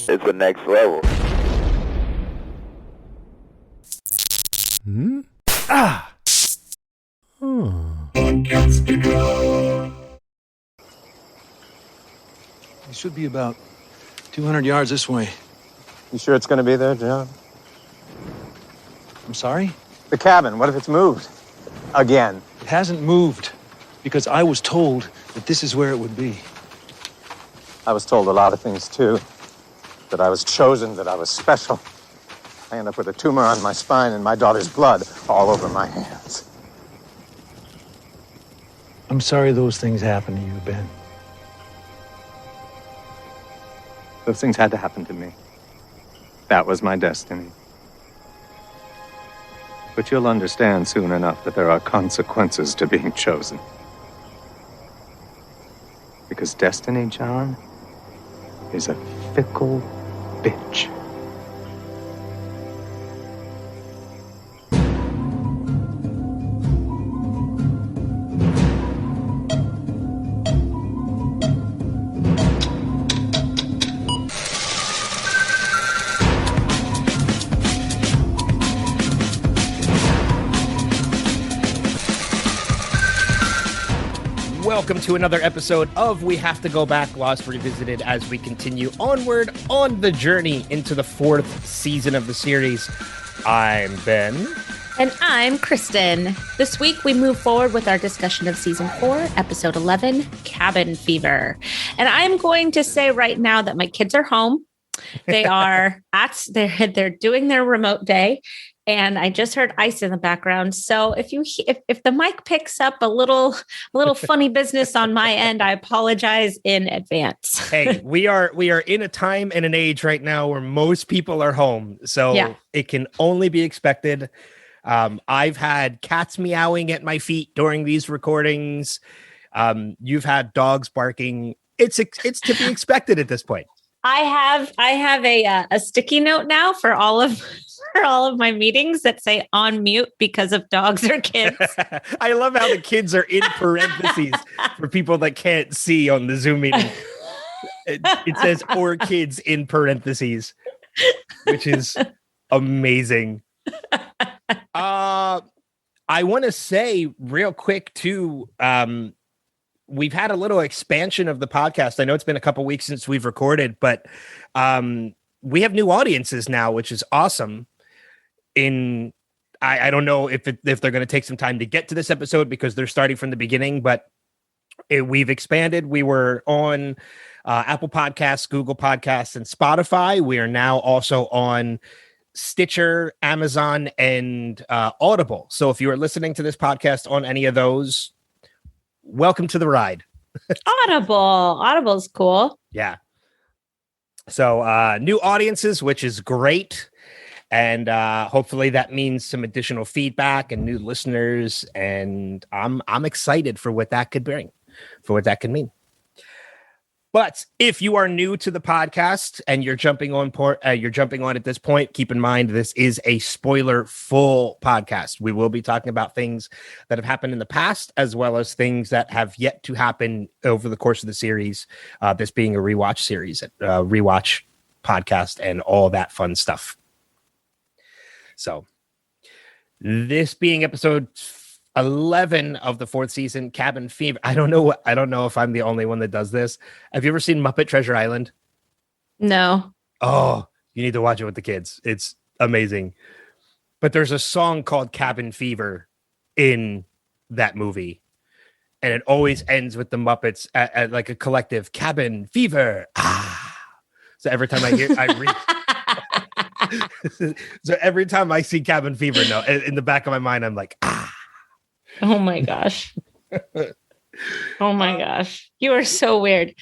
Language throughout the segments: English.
It's the next level. Hmm? Ah! It should be about 200 yards this way. You sure it's going to be there, John? I'm sorry? The cabin, what if it's moved? Again. It hasn't moved because I was told that this is where it would be. I was told a lot of things, too. That I was chosen, that I was special. I end up with a tumor on my spine and my daughter's blood all over my hands. I'm sorry those things happened to you, Ben. Those things had to happen to me. That was my destiny. But you'll understand soon enough that there are consequences to being chosen. Because destiny, John, is a fickle bitch. Welcome to another episode of We Have to Go Back, Lost Revisited, as we continue onward on the journey into the fourth season of the series. I'm Ben. And I'm Kristin. This week we move forward with our discussion of Season 4, Episode 11, Cabin Fever. And I'm going to say right now that my kids are home. They are they're doing their remote day. And I just heard ice in the background. So if the mic picks up a little funny business on my end, I apologize in advance. Hey, we are in a time and an age right now where most people are home, so It can only be expected. I've had cats meowing at my feet during these recordings. You've had dogs barking. It's to be expected at this point. I have a sticky note now for all of my meetings that say on mute because of dogs or kids. I love how the kids are in parentheses for people that can't see on the Zoom meeting. It says or kids in parentheses, which is amazing. I want to say real quick too, we've had a little expansion of the podcast. I know it's been a couple weeks since we've recorded, but we have new audiences now, which is awesome. I don't know if they're going to take some time to get to this episode because they're starting from the beginning, but we've expanded. We were on Apple Podcasts, Google Podcasts, and Spotify. We are now also on Stitcher, Amazon, and Audible. So if you are listening to this podcast on any of those, welcome to the ride. Audible's cool. Yeah. So new audiences, which is great. And hopefully that means some additional feedback and new listeners. And I'm excited for what that could bring, for what that could mean. But if you are new to the podcast and you're jumping on at this point, keep in mind this is a spoiler-full podcast. We will be talking about things that have happened in the past, as well as things that have yet to happen over the course of the series. This being a rewatch series, rewatch podcast, and all that fun stuff. So, this being episode 11 of the fourth season, Cabin Fever. I don't know if I'm the only one that does this. Have you ever seen Muppet Treasure Island? No. Oh, you need to watch it with the kids. It's amazing. But there's a song called Cabin Fever in that movie. And it always ends with the Muppets at like a collective Cabin Fever. Ah. So every time so every time I see Cabin Fever, no, in the back of my mind, I'm like, ah. Oh my gosh. Oh my gosh. You are so weird.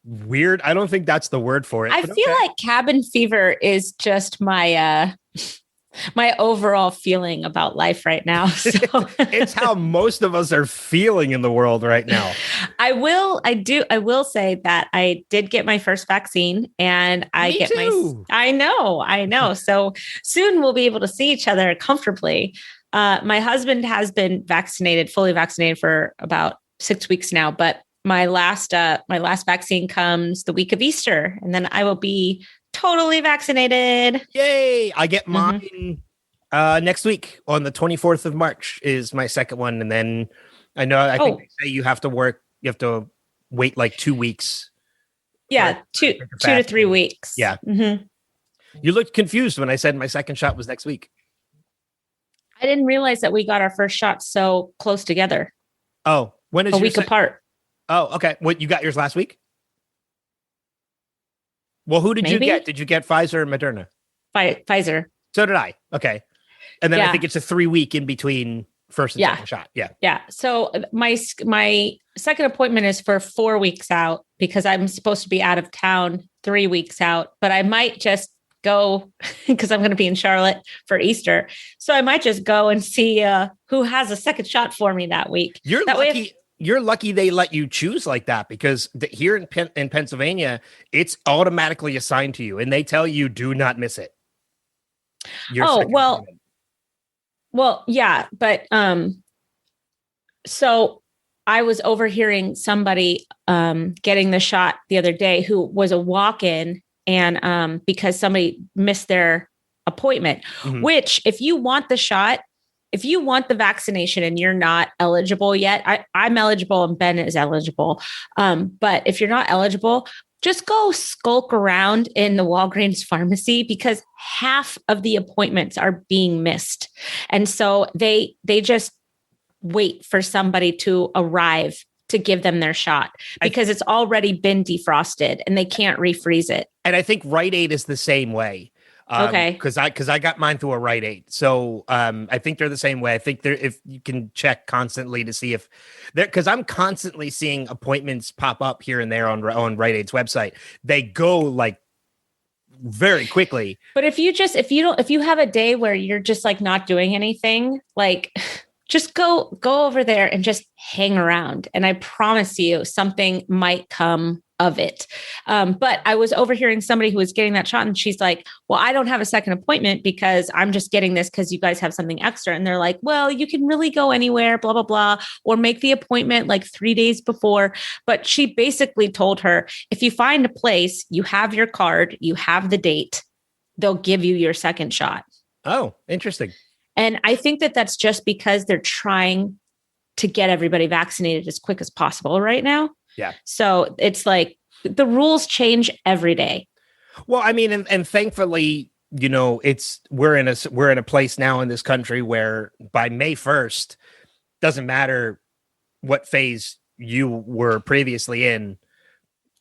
Weird? I don't think that's the word for it. I feel like cabin fever is just my my overall feeling about life right now. So it's how most of us are feeling in the world right now. I will say that I did get my first vaccine and I know. So soon we'll be able to see each other comfortably. My husband has been fully vaccinated for about 6 weeks now, but my last vaccine comes the week of Easter, and then I will be totally vaccinated. Yay! I get mine next week on the 24th of March is my second one, and then I think they say you have to wait like 2 weeks. Yeah, two to 3 weeks. Yeah. Mm-hmm. You looked confused when I said my second shot was next week. I didn't realize that we got our first shot so close together. Oh, when is a week apart? Oh, okay. What, you got yours last week? Well, who did you get? Did you get Pfizer or Moderna? Pfizer. So did I. Okay. And then I think it's a 3 week in between first and second shot. Yeah. Yeah. So my second appointment is for 4 weeks out because I'm supposed to be out of town 3 weeks out, but I might just go because I'm going to be in Charlotte for Easter. So I might just go and see who has a second shot for me that week. You're lucky they let you choose like that because here in Pennsylvania, it's automatically assigned to you and they tell you do not miss it. Well, yeah, but so I was overhearing somebody getting the shot the other day who was a walk-in and because somebody missed their appointment, which if you want the shot, if you want the vaccination and you're not eligible yet, I'm eligible and Ben is eligible. But if you're not eligible, just go skulk around in the Walgreens pharmacy because half of the appointments are being missed. And so they just wait for somebody to arrive to give them their shot because it's already been defrosted and they can't refreeze it. And I think Rite Aid is the same way. Okay. Because I got mine through a Rite Aid. So I think they're the same way. I think if you can check constantly to see if they're, because I'm constantly seeing appointments pop up here and there on Rite Aid's website. They go like very quickly. But if you have a day where you're just like not doing anything, like just go over there and just hang around. And I promise you something might come of it. But I was overhearing somebody who was getting that shot and she's like, well, I don't have a second appointment because I'm just getting this because you guys have something extra. And they're like, well, you can really go anywhere, blah, blah, blah, or make the appointment like 3 days before. But she basically told her, if you find a place, you have your card, you have the date, they'll give you your second shot. Oh, interesting. And I think that that's just because they're trying to get everybody vaccinated as quick as possible right now. Yeah. So it's like the rules change every day. Well, I mean, and thankfully, you know, we're in a place now in this country where by May 1st, doesn't matter what phase you were previously in,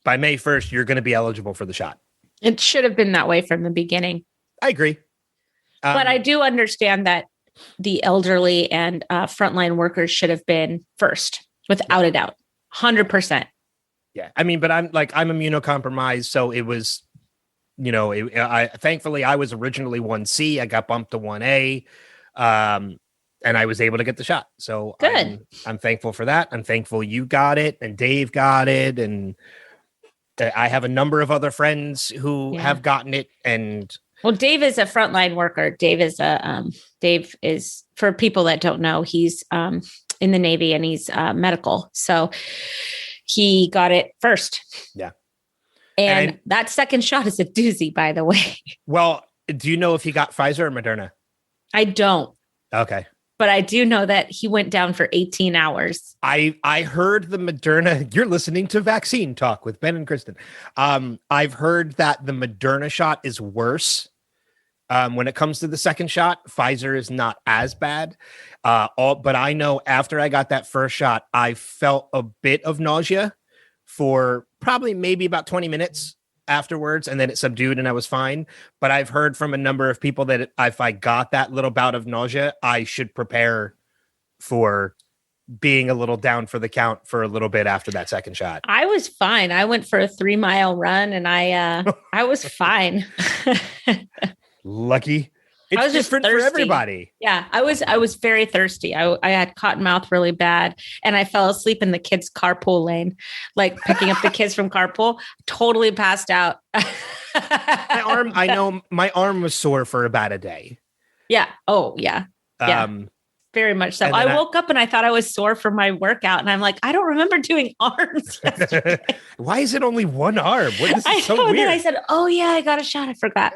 by May 1st, you're going to be eligible for the shot. It should have been that way from the beginning. I agree. But I do understand that the elderly and frontline workers should have been first, without a doubt, 100%. Yeah, I mean, but I'm immunocompromised, so it was, you know, thankfully I was originally 1C. I got bumped to 1A, and I was able to get the shot. So good. I'm thankful for that. I'm thankful you got it and Dave got it, and I have a number of other friends who have gotten it. And well, Dave is a frontline worker. Dave is for people that don't know, he's in the Navy and he's medical. So he got it first. Yeah. And that second shot is a doozy, by the way. Well, do you know if he got Pfizer or Moderna? I don't. Okay. But I do know that he went down for 18 hours. I heard the Moderna. You're listening to Vaccine Talk with Ben and Kristin. I've heard that the Moderna shot is worse. When it comes to the second shot, Pfizer is not as bad. But I know after I got that first shot, I felt a bit of nausea for probably maybe about 20 minutes afterwards, and then it subdued and I was fine. But I've heard from a number of people that if I got that little bout of nausea, I should prepare for being a little down for the count for a little bit after that second shot. I was fine. I went for a 3-mile run and I was fine. Lucky. It's I was different just for thirsty. everybody. Yeah, I was very thirsty. I had cotton mouth really bad, and I fell asleep in the kids' carpool lane, like picking up the kids from carpool. Totally passed out. My arm was sore for about a day. Yeah. Oh, yeah. Yeah. Very much so. And then I woke up and I thought I was sore from my workout, and I'm like, I don't remember doing arms yesterday. Why is it only one arm? What, this I is so know. And then weird. I said, oh yeah, I got a shot. I forgot.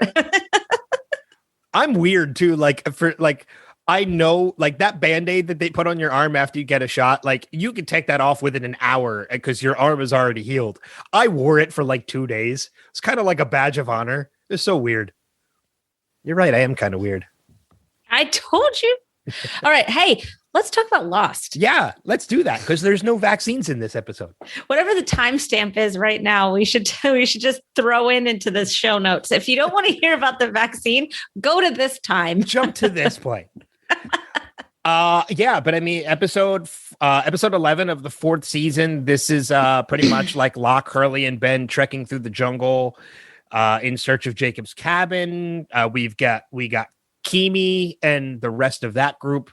I'm weird too. I know like that Band-Aid that they put on your arm after you get a shot, like you could take that off within an hour because your arm is already healed. I wore it for like 2 days. It's kind of like a badge of honor. It's so weird. You're right. I am kind of weird. I told you. All right. Hey, let's talk about Lost. Yeah, let's do that because there's no vaccines in this episode. Whatever the timestamp is right now, we should just throw into the show notes. If you don't want to hear about the vaccine, go to this time. Jump to this point. Yeah, but I mean, episode 11 of the 4th season. This is pretty much like Locke, Hurley, and Ben trekking through the jungle in search of Jacob's cabin. We got Kimi and the rest of that group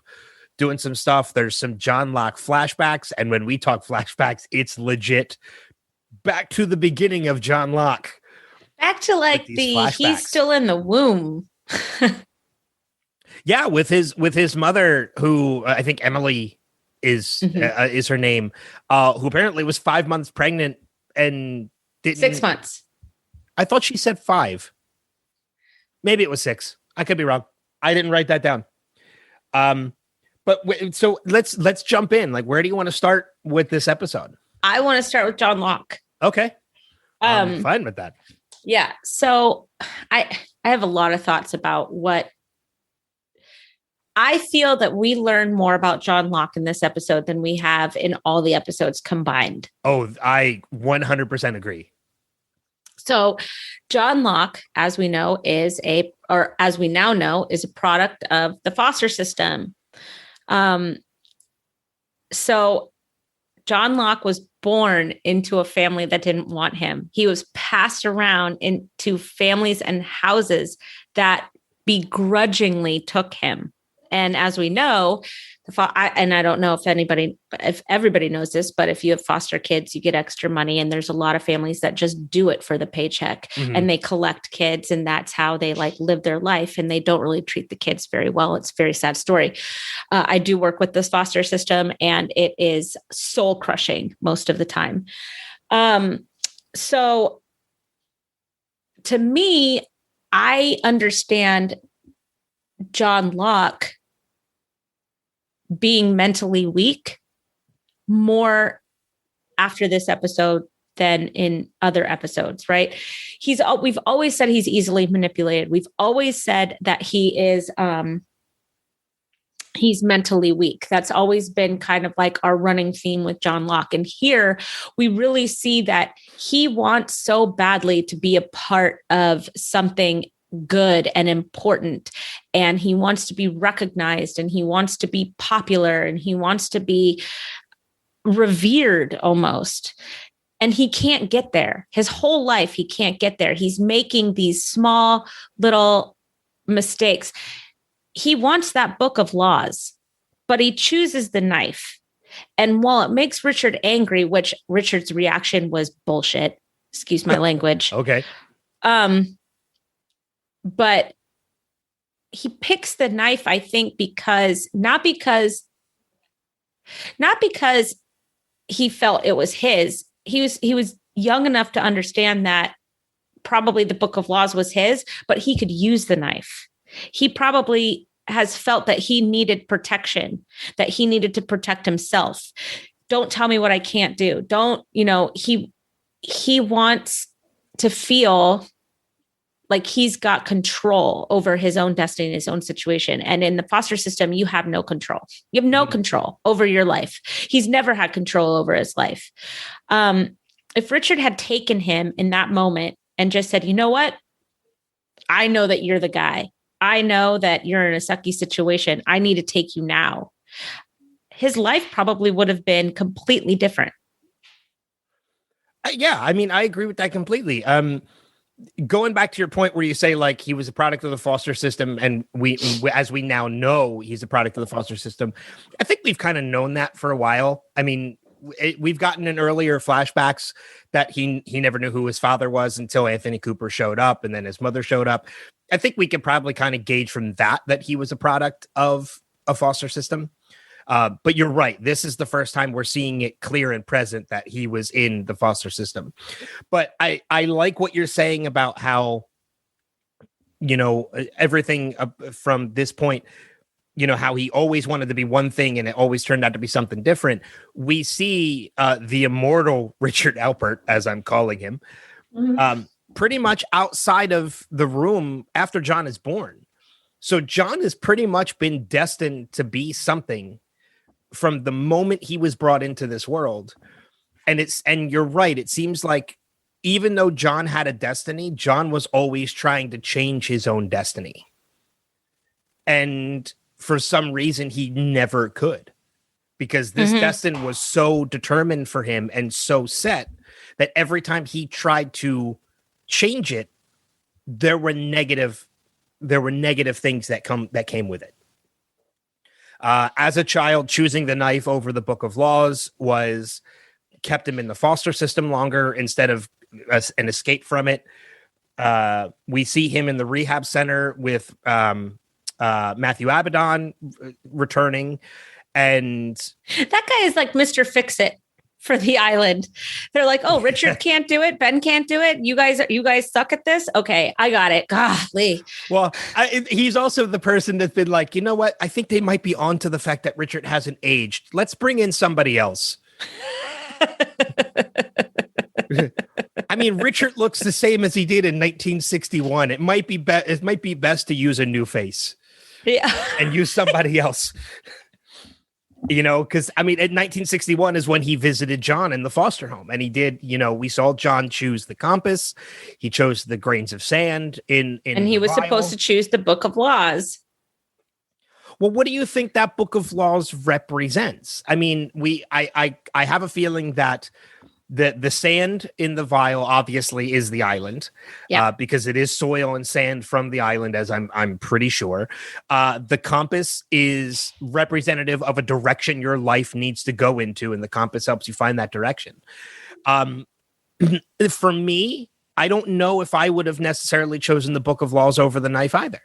doing some stuff. There's some John Locke flashbacks, and when we talk flashbacks, it's legit back to the beginning of John Locke. Back to like he's still in the womb. Yeah, with his mother, who I think Emily is her name, who apparently was 5 months pregnant and didn't. 6 months. I thought she said 5. Maybe it was 6. I could be wrong. I didn't write that down. So let's jump in. Like, where do you want to start with this episode? I want to start with John Locke. Okay, I'm fine with that. Yeah. So I have a lot of thoughts about what I feel that we learn more about John Locke in this episode than we have in all the episodes combined. Oh, I 100% agree. So John Locke, as we know, is a product of the foster system. So John Locke was born into a family that didn't want him. He was passed around into families and houses that begrudgingly took him. And as we know, I don't know if everybody knows this, but if you have foster kids, you get extra money. And there's a lot of families that just do it for the paycheck and they collect kids. And that's how they like live their life. And they don't really treat the kids very well. It's a very sad story. I do work with this foster system and it is soul crushing most of the time. So to me, I understand John Locke being mentally weak more after this episode than in other episodes, right? We've always said he's easily manipulated. We've always said that he is he's mentally weak. That's always been kind of like our running theme with John Locke. And here we really see that he wants so badly to be a part of something good and important, and he wants to be recognized, and he wants to be popular, and he wants to be revered almost. And he can't get there. His whole life, he can't get there. He's making these small little mistakes. He wants that book of laws, but he chooses the knife. And while it makes Richard angry, which Richard's reaction was bullshit, excuse my language. Okay. But he picks the knife, I think, not because he felt it was his. He was young enough to understand that probably the book of laws was his, but he could use the knife. He probably has felt that he needed protection, that he needed to protect himself. Don't tell me what I can't do. He wants to feel like he's got control over his own destiny, his own situation. And in the foster system, you have no control. You have no control over your life. He's never had control over his life. If Richard had taken him in that moment and just said, you know what? I know that you're the guy. I know that you're in a sucky situation. I need to take you now. His life probably would have been completely different. Yeah, I mean, I agree with that completely. Going back to your point where you say like he was a product of the foster system, and we as we now know, he's a product of the foster system. I think we've kind of known that for a while. I mean, we've gotten in earlier flashbacks that he never knew who his father was until Anthony Cooper showed up, and then his mother showed up. I think we could probably kind of gauge from that he was a product of a foster system. But you're right. This is the first time we're seeing it clear and present that he was in the foster system. But I like what you're saying about how, everything from this point, how he always wanted to be one thing and it always turned out to be something different. We see the immortal Richard Alpert, as I'm calling him, pretty much outside of the room after John is born. So John has pretty much been destined to be something from the moment he was brought into this world. And you're right. It seems like even though John had a destiny, John was always trying to change his own destiny. And for some reason, he never could, because this destiny was so determined for him and so set that every time he tried to change it, there were negative things that came with it. As a child, choosing the knife over the Book of Laws kept him in the foster system longer instead of an escape from it. We see him in the rehab center with Matthew Abaddon returning, and that guy is like Mr. Fix-It for the island. They're like, oh, Richard can't do it. Ben can't do it. You guys suck at this. Okay, I got it. Golly. Well, he's also the person that's been like, you know what? I think they might be onto the fact that Richard hasn't aged. Let's bring in somebody else. I mean, Richard looks the same as he did in 1961. It might be best to use a new face. Yeah. And use somebody else. Because in 1961 is when he visited John in the foster home, and he did. We saw John choose the compass. He chose the grains of sand and he was supposed to choose the Book of Laws. Well, what do you think that Book of Laws represents? I mean, I have a feeling that the sand in the vial obviously is the island, because it is soil and sand from the island, as I'm pretty sure. The compass is representative of a direction your life needs to go into, and the compass helps you find that direction. For me, I don't know if I would have necessarily chosen the Book of Laws over the knife either.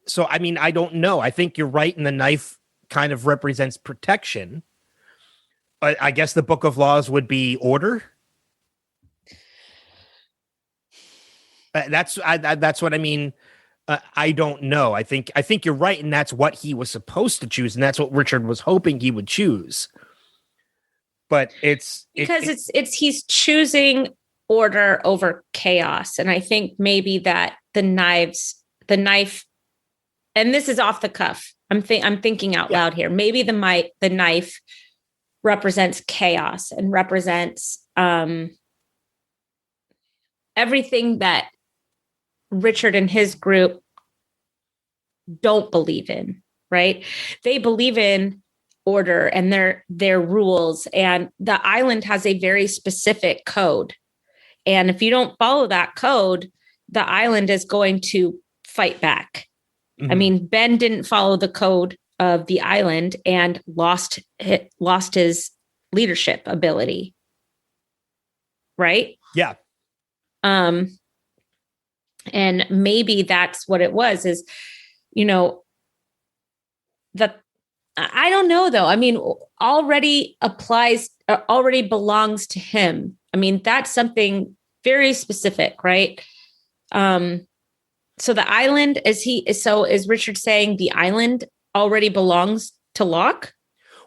So, I don't know. I think you're right, and the knife kind of represents protection. I guess the Book of Laws would be order. That's what I mean. I don't know. I think you're right, and that's what he was supposed to choose, and that's what Richard was hoping he would choose. But he's choosing order over chaos, and I think maybe that the knife, and this is off the cuff. I'm thinking out loud here. Maybe the knife represents chaos and represents everything that Richard and his group don't believe in, right? They believe in order and their rules, and the island has a very specific code. And if you don't follow that code, the island is going to fight back. Mm-hmm. Ben didn't follow the code of the island and lost his leadership ability. Right? Yeah. And maybe that's what it was, is, that I don't know though. Already belongs to him. That's something very specific, right? So the island, is Richard saying the island already belongs to Locke?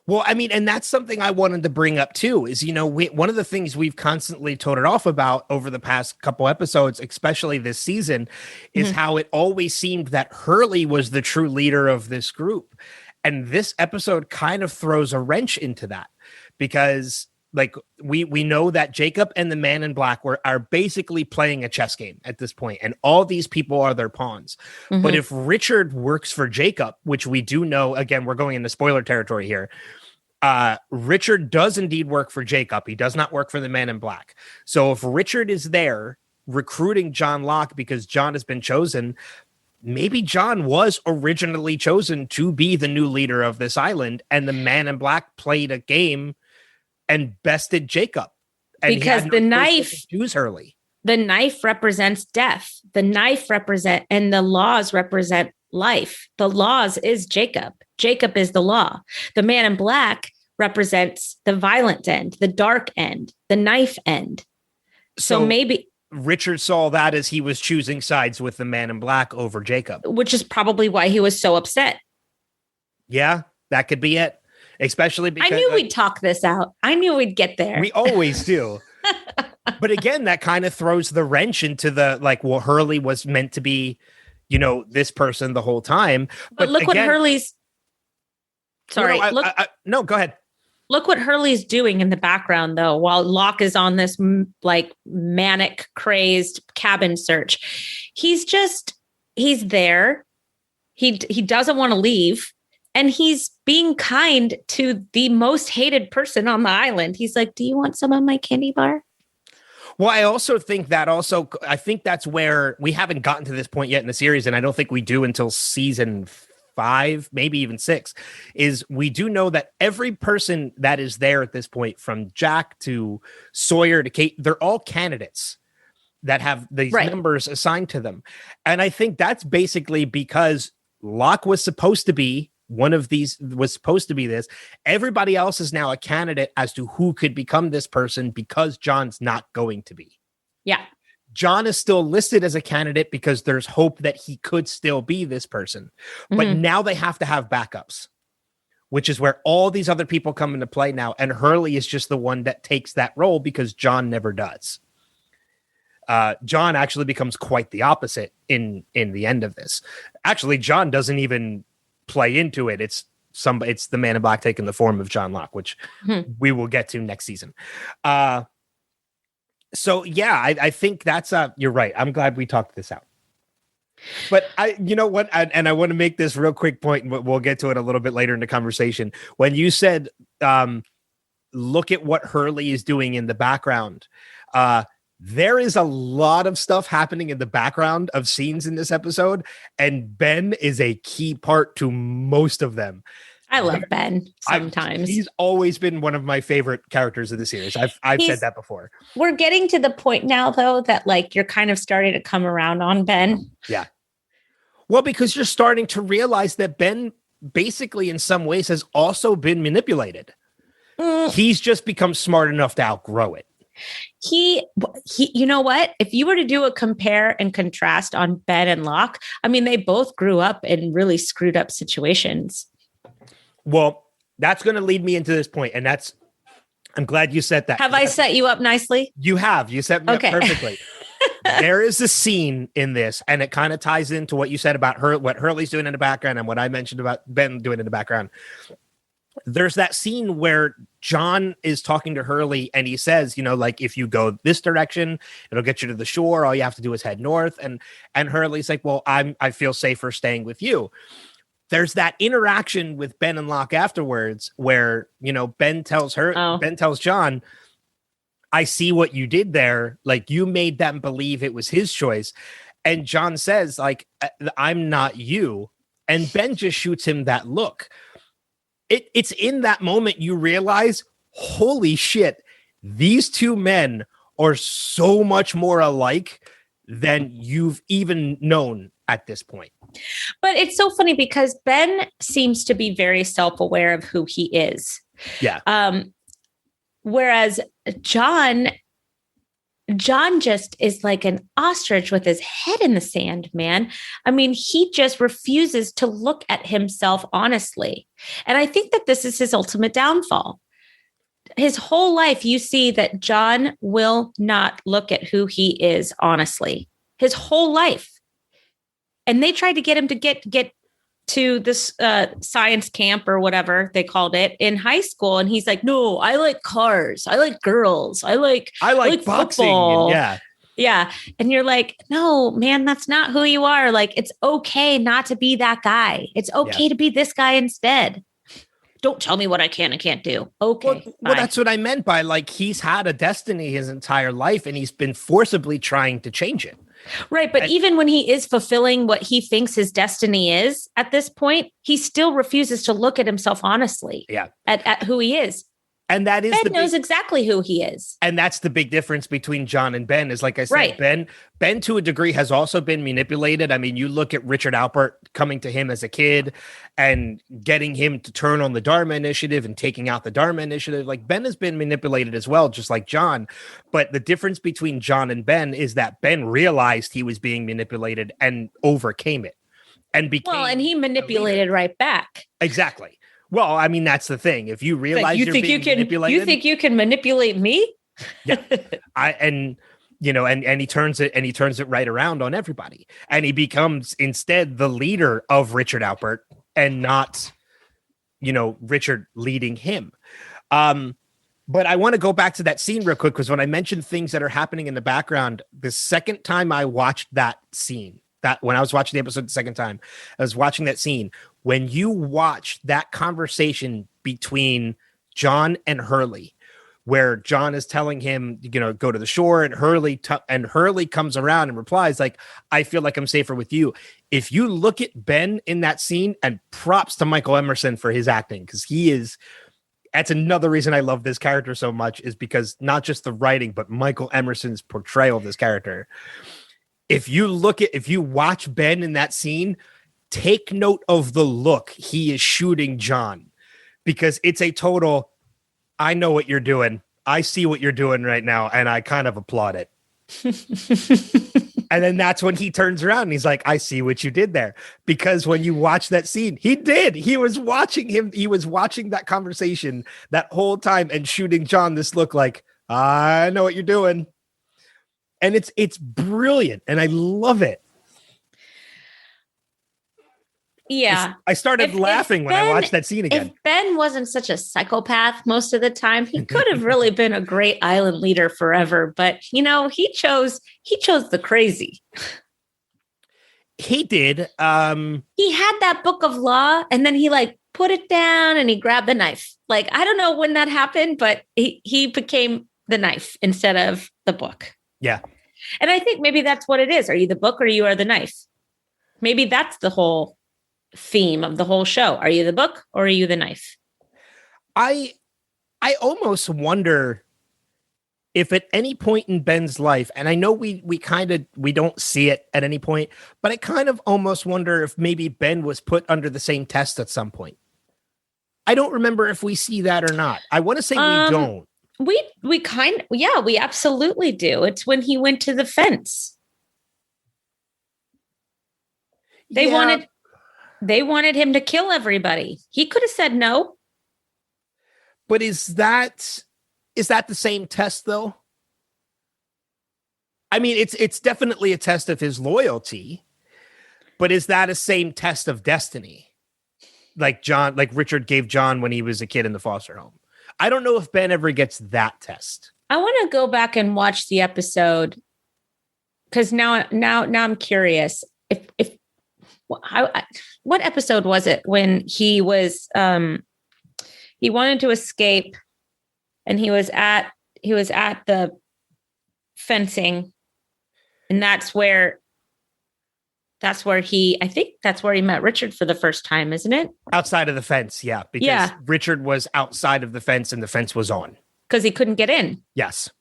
Well, and that's something I wanted to bring up too, is, one of the things we've constantly toted off about over the past couple episodes, especially this season, is how it always seemed that Hurley was the true leader of this group. And this episode kind of throws a wrench into that, because we know that Jacob and the Man in Black are basically playing a chess game at this point, and all these people are their pawns. Mm-hmm. But if Richard works for Jacob, which we do know, again, we're going into spoiler territory here. Richard does indeed work for Jacob. He does not work for the Man in Black. So if Richard is there recruiting John Locke because John has been chosen, maybe John was originally chosen to be the new leader of this island, and the Man in Black played a game and bested Jacob. And because the knife, Hurley. The knife represents death. The knife and the laws represent life. The laws is Jacob. Jacob is the law. The man in black represents the violent end, the dark end, the knife end. So maybe Richard saw that as he was choosing sides with the man in black over Jacob, which is probably why he was so upset. Yeah, that could be it. Especially because I knew we'd talk this out. I knew we'd get there. We always do. But again, that kind of throws the wrench into the, like, well, Hurley was meant to be, you know, this person the whole time. But look again, what Hurley's. Sorry. No, go ahead. Look what Hurley's doing in the background, though, while Locke is on this like manic, crazed cabin search. He's there. He doesn't want to leave. And he's being kind to the most hated person on the island. He's like, do you want some of my candy bar? Well, I also think that's where we haven't gotten to this point yet in the series. And I don't think we do until season 5, maybe even 6, is we do know that every person that is there at this point, from Jack to Sawyer to Kate, they're all candidates that have these numbers assigned to them. And I think that's basically because Locke was supposed to be one of these, was supposed to be this. Everybody else is now a candidate as to who could become this person because John's not going to be. Yeah. John is still listed as a candidate because there's hope that he could still be this person. But now they have to have backups, which is where all these other people come into play now. And Hurley is just the one that takes that role because John never does. John actually becomes quite the opposite in the end of this. Actually, John doesn't even play into it. It's the man in black taking the form of John Locke, which we will get to next season. So yeah, I think that's you're right. I'm glad we talked this out. But you know what? And I want to make this real quick point, but we'll get to it a little bit later in the conversation. When you said, look at what Hurley is doing in the background, there is a lot of stuff happening in the background of scenes in this episode, and Ben is a key part to most of them. I love Ben sometimes. He's always been one of my favorite characters of the series. I've said that before. We're getting to the point now, though, that like you're kind of starting to come around on Ben. Yeah. Well, because you're starting to realize that Ben basically in some ways has also been manipulated. He's just become smart enough to outgrow it. He, you know what? If you were to do a compare and contrast on Ben and Locke, I mean, they both grew up in really screwed up situations. Well, that's going to lead me into this point, and I'm glad you said that. Have I set you up nicely? You have. You set me up perfectly. There is a scene in this, and it kind of ties into what you said about what Hurley's doing in the background and what I mentioned about Ben doing in the background. There's that scene where John is talking to Hurley and he says, you know, like, if you go this direction, it'll get you to the shore. All you have to do is head north. And Hurley's like, well, I feel safer staying with you. There's that interaction with Ben and Locke afterwards where, you know, Ben tells John, I see what you did there. Like, you made them believe it was his choice. And John says, like, I'm not you. And Ben just shoots him that look. It's in that moment you realize, holy shit, these two men are so much more alike than you've even known at this point. But it's so funny because Ben seems to be very self-aware of who he is. Yeah. Whereas John just is like an ostrich with his head in the sand, man. I mean, he just refuses to look at himself honestly. And I think that this is his ultimate downfall. His whole life, you see that John will not look at who he is honestly. His whole life. And they tried to get him to get to this science camp or whatever they called it in high school. And he's like, no, I like cars. I like girls. I like boxing. And yeah. And you're like, no, man, that's not who you are. Like, it's okay not to be that guy. It's okay to be this guy instead. Don't tell me what I can and can't do. Okay. Well, that's what I meant by, like, he's had a destiny his entire life and he's been forcibly trying to change it. Right. But even when he is fulfilling what he thinks his destiny is at this point, he still refuses to look at himself honestly. Yeah. At who he is. And that is Ben knows exactly who he is. And that's the big difference between John and Ben is, like I said, Right. Ben to a degree has also been manipulated. I mean, you look at Richard Alpert coming to him as a kid and getting him to turn on the Dharma Initiative and taking out the Dharma Initiative. Like, Ben has been manipulated as well, just like John. But the difference between John and Ben is that Ben realized he was being manipulated and overcame it. And became and he manipulated right back. Exactly. Well, I mean, that's the thing. If you realize you think you can manipulate me? Yeah. And he turns it right around on everybody. And he becomes instead the leader of Richard Alpert and not, Richard leading him. But I want to go back to that scene real quick, because when I mentioned things that are happening in the background, the second time I watched that scene, that when I was watching the episode the second time, I was watching that scene. When you watch that conversation between John and Hurley, where John is telling him, go to the shore, and Hurley comes around and replies like, I feel like I'm safer with you. If you look at Ben in that scene, and props to Michael Emerson for his acting, because that's another reason I love this character so much, is because not just the writing, but Michael Emerson's portrayal of this character. If you watch Ben in that scene, take note of the look he is shooting John, because it's a total, I know what you're doing. I see what you're doing right now, and I kind of applaud it. And then that's when he turns around and he's like, I see what you did there. Because when you watch that scene, he did. He was watching him. He was watching that conversation that whole time and shooting John this look like, I know what you're doing. And it's brilliant, and I love it. Yeah. I started laughing when I watched that scene again. If Ben wasn't such a psychopath most of the time, he could have really been a great island leader forever. But, he chose the crazy. He did. He had that book of law, and then he put it down and he grabbed the knife. I don't know when that happened, but he became the knife instead of the book. Yeah. And I think maybe that's what it is. Are you the book or you are the knife? Maybe that's the whole theme of the whole show. Are you the book or are you the knife? I almost wonder if at any point in Ben's life, and I know we don't see it at any point, but I kind of almost wonder if maybe Ben was put under the same test at some point. I don't remember if we see that or not. I want to say we don't. We absolutely do. It's when he went to the fence. They wanted him to kill everybody. He could have said no. But is that the same test though? I mean, it's definitely a test of his loyalty, but is that a same test of destiny? Like Richard gave John when he was a kid in the foster home. I don't know if Ben ever gets that test. I want to go back and watch the episode, because now I'm curious. What episode was it when he was he wanted to escape, and he was at the fencing, and that's where he met Richard for the first time, isn't it? Outside of the fence, yeah. Because Richard was outside of the fence and the fence was on. Because he couldn't get in. Yes.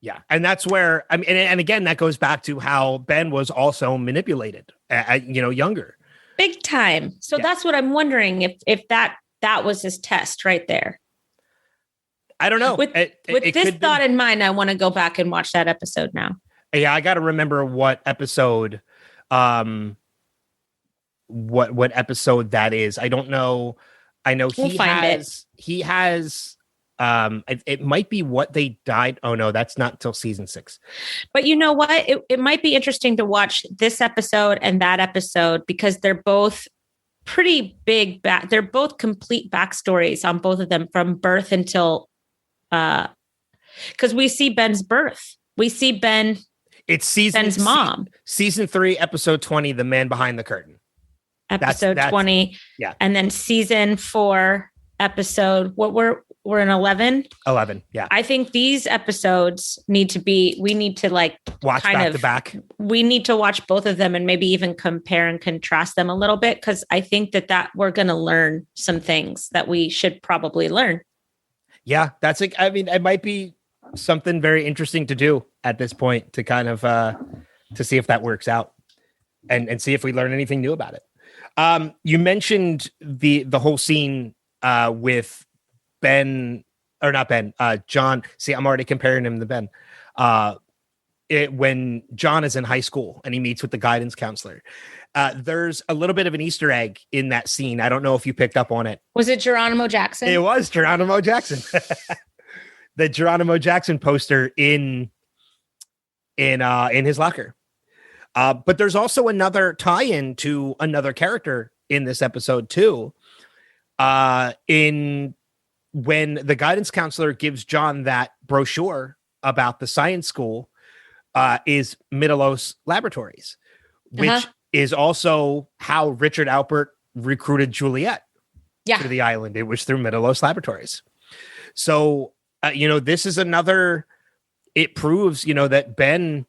Yeah. And that's where, I mean, and again, that goes back to how Ben was also manipulated, younger. Big time. So that's what I'm wondering, if that was his test right there. I don't know. With this thought in mind, I want to go back and watch that episode now. Yeah, I got to remember what episode, what episode that is. I don't know. I know he has, it might be What They Died. Oh no, that's not until season 6. But you know what? It might be interesting to watch this episode and that episode, because they're both pretty big they're both complete backstories on both of them, from birth until, because we see Ben's birth. We see Ben's mom. Season 3, episode 20, The Man Behind the Curtain. Episode 20. Yeah. And then season 4, episode, we're in 11. 11. Yeah. I think these episodes we need to watch back to back. We need to watch both of them and maybe even compare and contrast them a little bit, because I think that we're going to learn some things that we should probably learn. Yeah, that's like, I mean, it might be something very interesting to do at this point to kind of to see if that works out and see if we learn anything new about it. You mentioned the whole scene with Ben, or not Ben, John. See, I'm already comparing him to Ben. When John is in high school and he meets with the guidance counselor, there's a little bit of an Easter egg in that scene. I don't know if you picked up on it. Was it Geronimo Jackson? It was Geronimo Jackson. The Geronimo Jackson poster in his locker. But there's also another tie-in to another character in this episode too. When the guidance counselor gives John that brochure about the science school, is Middleos Laboratories, which is also how Richard Alpert recruited Juliet to the island. It was through Middleos Laboratories. So, this is another, it proves, that Ben,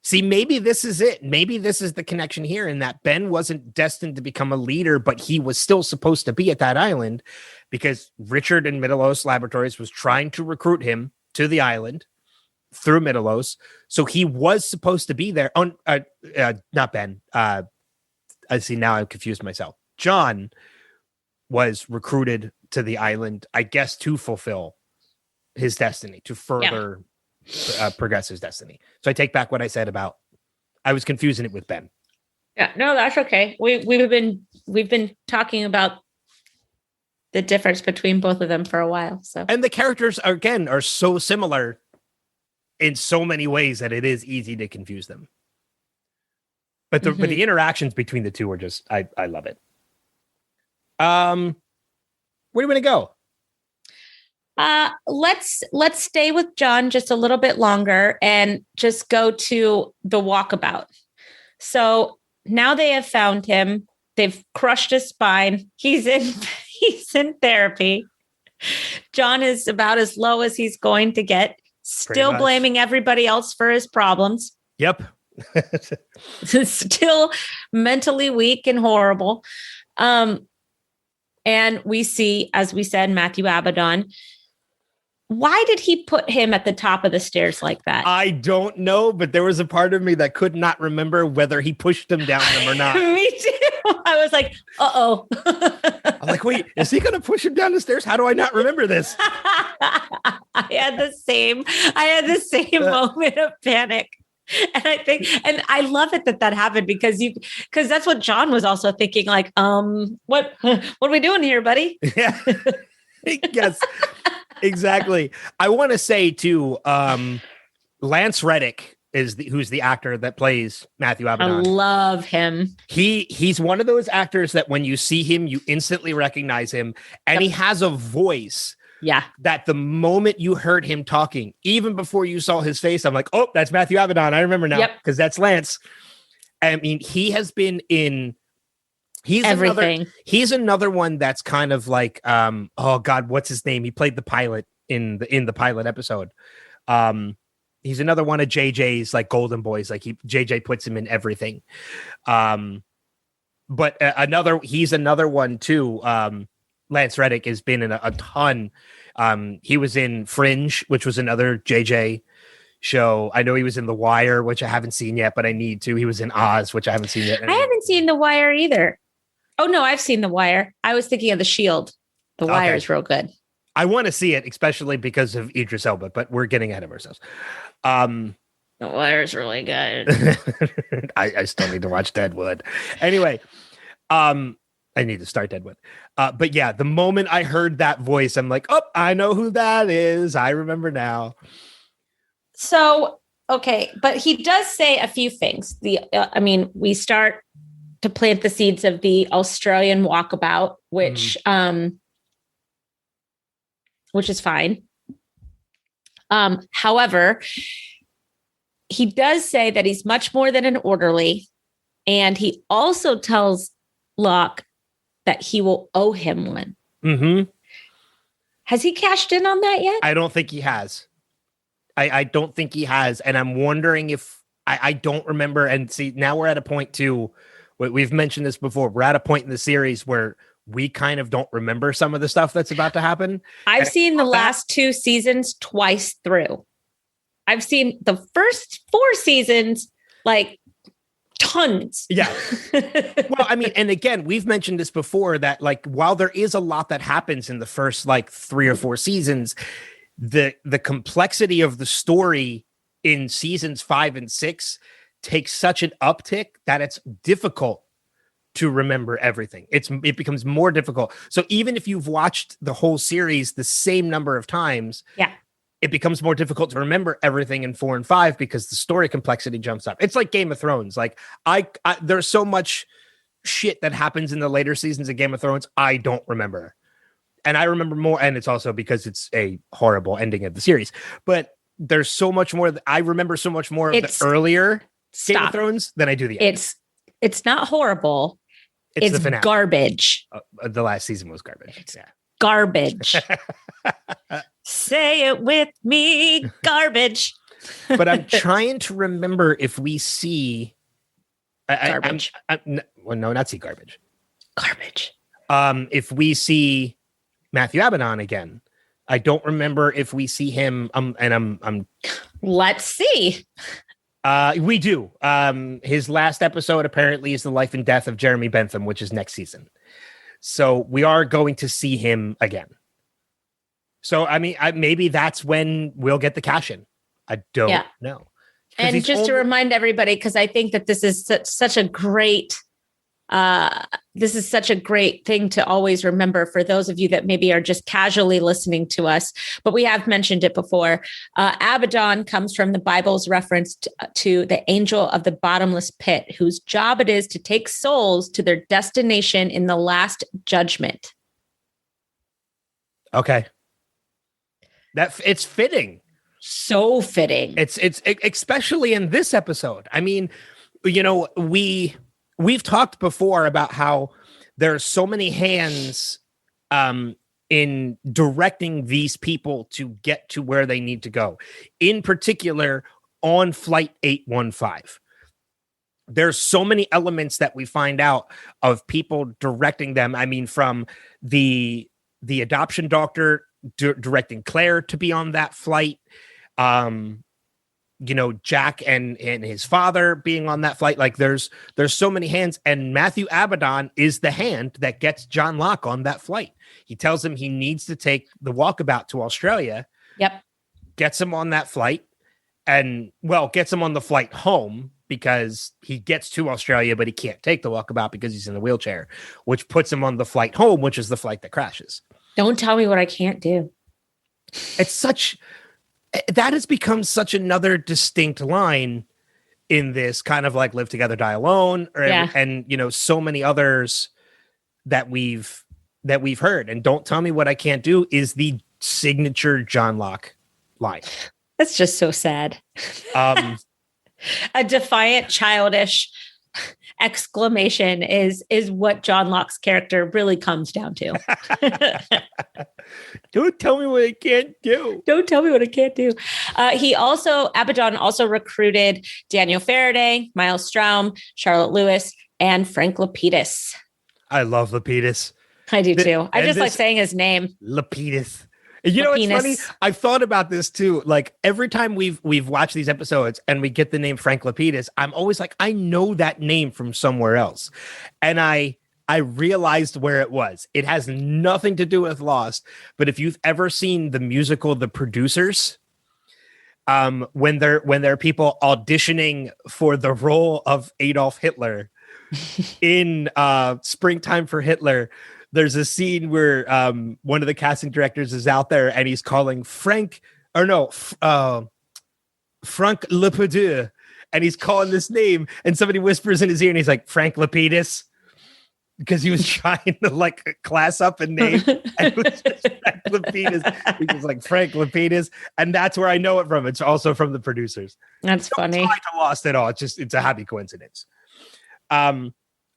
see, maybe this is it. Maybe this is the connection here, in that Ben wasn't destined to become a leader, but he was still supposed to be at that island because Richard and Middleos Laboratories was trying to recruit him to the island through Middleos. So he was supposed to be there. Not Ben. I see, now I've confused myself. John was recruited to the island, I guess, to fulfill his destiny, to further progress his destiny. So I take back what I said about, I was confusing it with Ben. Yeah, no, that's okay. We've been talking about the difference between both of them for a while. So, and the characters are so similar in so many ways that it is easy to confuse them. But the interactions between the two are just, I love it. Where do you want to go? Let's stay with John just a little bit longer and just go to the walkabout. So now they have found him. They've crushed his spine. He's in therapy. John is about as low as he's going to get, still blaming everybody else for his problems. Yep. Still mentally weak and horrible. And we see, as we said, Matthew Abaddon. Why did he put him at the top of the stairs like that? I don't know, but there was a part of me that could not remember whether he pushed him down them or not. Me too. I was like, uh-oh. I'm like, wait, is he going to push him down the stairs? How do I not remember this? I had the same moment of panic. And I love it that happened because that's what John was also thinking, like, what are we doing here, buddy? Yeah. Yes, exactly. I want to say too, Lance Reddick who's the actor that plays Matthew Abaddon. I love him. He's one of those actors that when you see him, you instantly recognize him, and he has a voice. Yeah. That the moment you heard him talking, even before you saw his face, I'm like, oh, that's Matthew Abaddon. I remember now because that's Lance. I mean, he has been in. He's everything. He's another one that's kind of like, oh God, what's his name? He played the pilot in the pilot episode. He's another one of JJ's like golden boys. Like JJ puts him in everything. But he's another one too. Lance Reddick has been in a ton. He was in Fringe, which was another JJ show. I know he was in The Wire, which I haven't seen yet, but I need to. He was in Oz, which I haven't seen yet. I haven't seen The Wire either. Oh no, I've seen The Wire. I was thinking of The Shield. The Wire is real good. I want to see it, especially because of Idris Elba, but we're getting ahead of ourselves. The Wire is really good. I still need to watch Deadwood. Anyway, I need to start Deadwood. But yeah, the moment I heard that voice, I'm like, oh, I know who that is. I remember now. So, okay. But he does say a few things. We start to plant the seeds of the Australian walkabout, which is fine. However, he does say that he's much more than an orderly. And he also tells Locke that he will owe him one. Mm-hmm. Has he cashed in on that yet? I don't think he has. I don't think he has. And I'm wondering if I don't remember. And see, now we're at a point too, we've mentioned this before. We're at a point in the series where we kind of don't remember some of the stuff that's about to happen. I've seen the last 2 seasons twice through. I've seen the first 4 seasons like tons. Yeah. Well, I mean, and again, we've mentioned this before that like while there is a lot that happens in the first like 3 or 4 seasons, the complexity of the story in seasons 5 and 6 takes such an uptick that it's difficult to remember everything. It becomes more difficult. So even if you've watched the whole series the same number of times, it becomes more difficult to remember everything in 4 and 5 because the story complexity jumps up. It's like Game of Thrones. Like I there's so much shit that happens in the later seasons of Game of Thrones I don't remember. And I remember more, and it's also because it's a horrible ending of the series. But there's so much more I remember so much more of the earlier Game of Thrones than I do the end. It's not horrible. It's the finale. Garbage. The last season was garbage. It's garbage. Say it with me, garbage. But I'm trying to remember if we see garbage. Well, no, not see garbage. Garbage. If we see Matthew Abaddon again, I don't remember if we see him. And I'm. Let's see. We do. His last episode apparently is the life and death of Jeremy Bentham, which is next season. So we are going to see him again. So, I mean, maybe that's when we'll get the cash in. I don't know. And just to remind everybody, because I think that this is such a great thing to always remember for those of you that maybe are just casually listening to us, but we have mentioned it before. Abaddon comes from the Bible's reference to the angel of the bottomless pit, whose job it is to take souls to their destination in the last judgment. Okay. It's fitting. So fitting. It's especially in this episode. I mean, you know, we've talked before about how there are so many hands in directing these people to get to where they need to go. In particular, on Flight 815. There's so many elements that we find out of people directing them. I mean, from the adoption doctor directing Claire to be on that flight, you know, Jack and his father being on that flight. Like there's so many hands, and Matthew Abaddon is the hand that gets John Locke on that flight. He tells him he needs to take the walkabout to Australia. Yep. Gets him on that flight, and gets him on the flight home because he gets to Australia, but he can't take the walkabout because he's in a wheelchair, which puts him on the flight home, which is the flight that crashes. Don't tell me what I can't do. That has become such another distinct line in this kind of like Live Together, Die Alone, and you know, so many others that we've heard. And Don't Tell Me What I Can't Do is the signature John Locke line. That's just so sad. A defiant, childish exclamation is what John Locke's character really comes down to. Don't tell me what I can't do. Don't tell me what I can't do. Abaddon also recruited Daniel Faraday, Miles Straum, Charlotte Lewis, and Frank Lapidus. I love Lapidus. I do too. I just like saying his name. Lapidus. You know what's funny? I've thought about this too. Like every time we've watched these episodes and we get the name Frank Lapidus, I'm always like, I know that name from somewhere else. And I realized where it was. It has nothing to do with Lost. But if you've ever seen the musical The Producers, when there are people auditioning for the role of Adolf Hitler in Springtime for Hitler, there's a scene where one of the casting directors is out there and he's calling Frank Lepidus, and he's calling this name, and somebody whispers in his ear and he's like, Frank Lapidus, because he was trying to like class up a name, and it was just Frank Lapidus. He was like Frank Lapidus, and that's where I know it from. It's also from The Producers. That's funny. Don't try to Lost at all. It's a happy coincidence.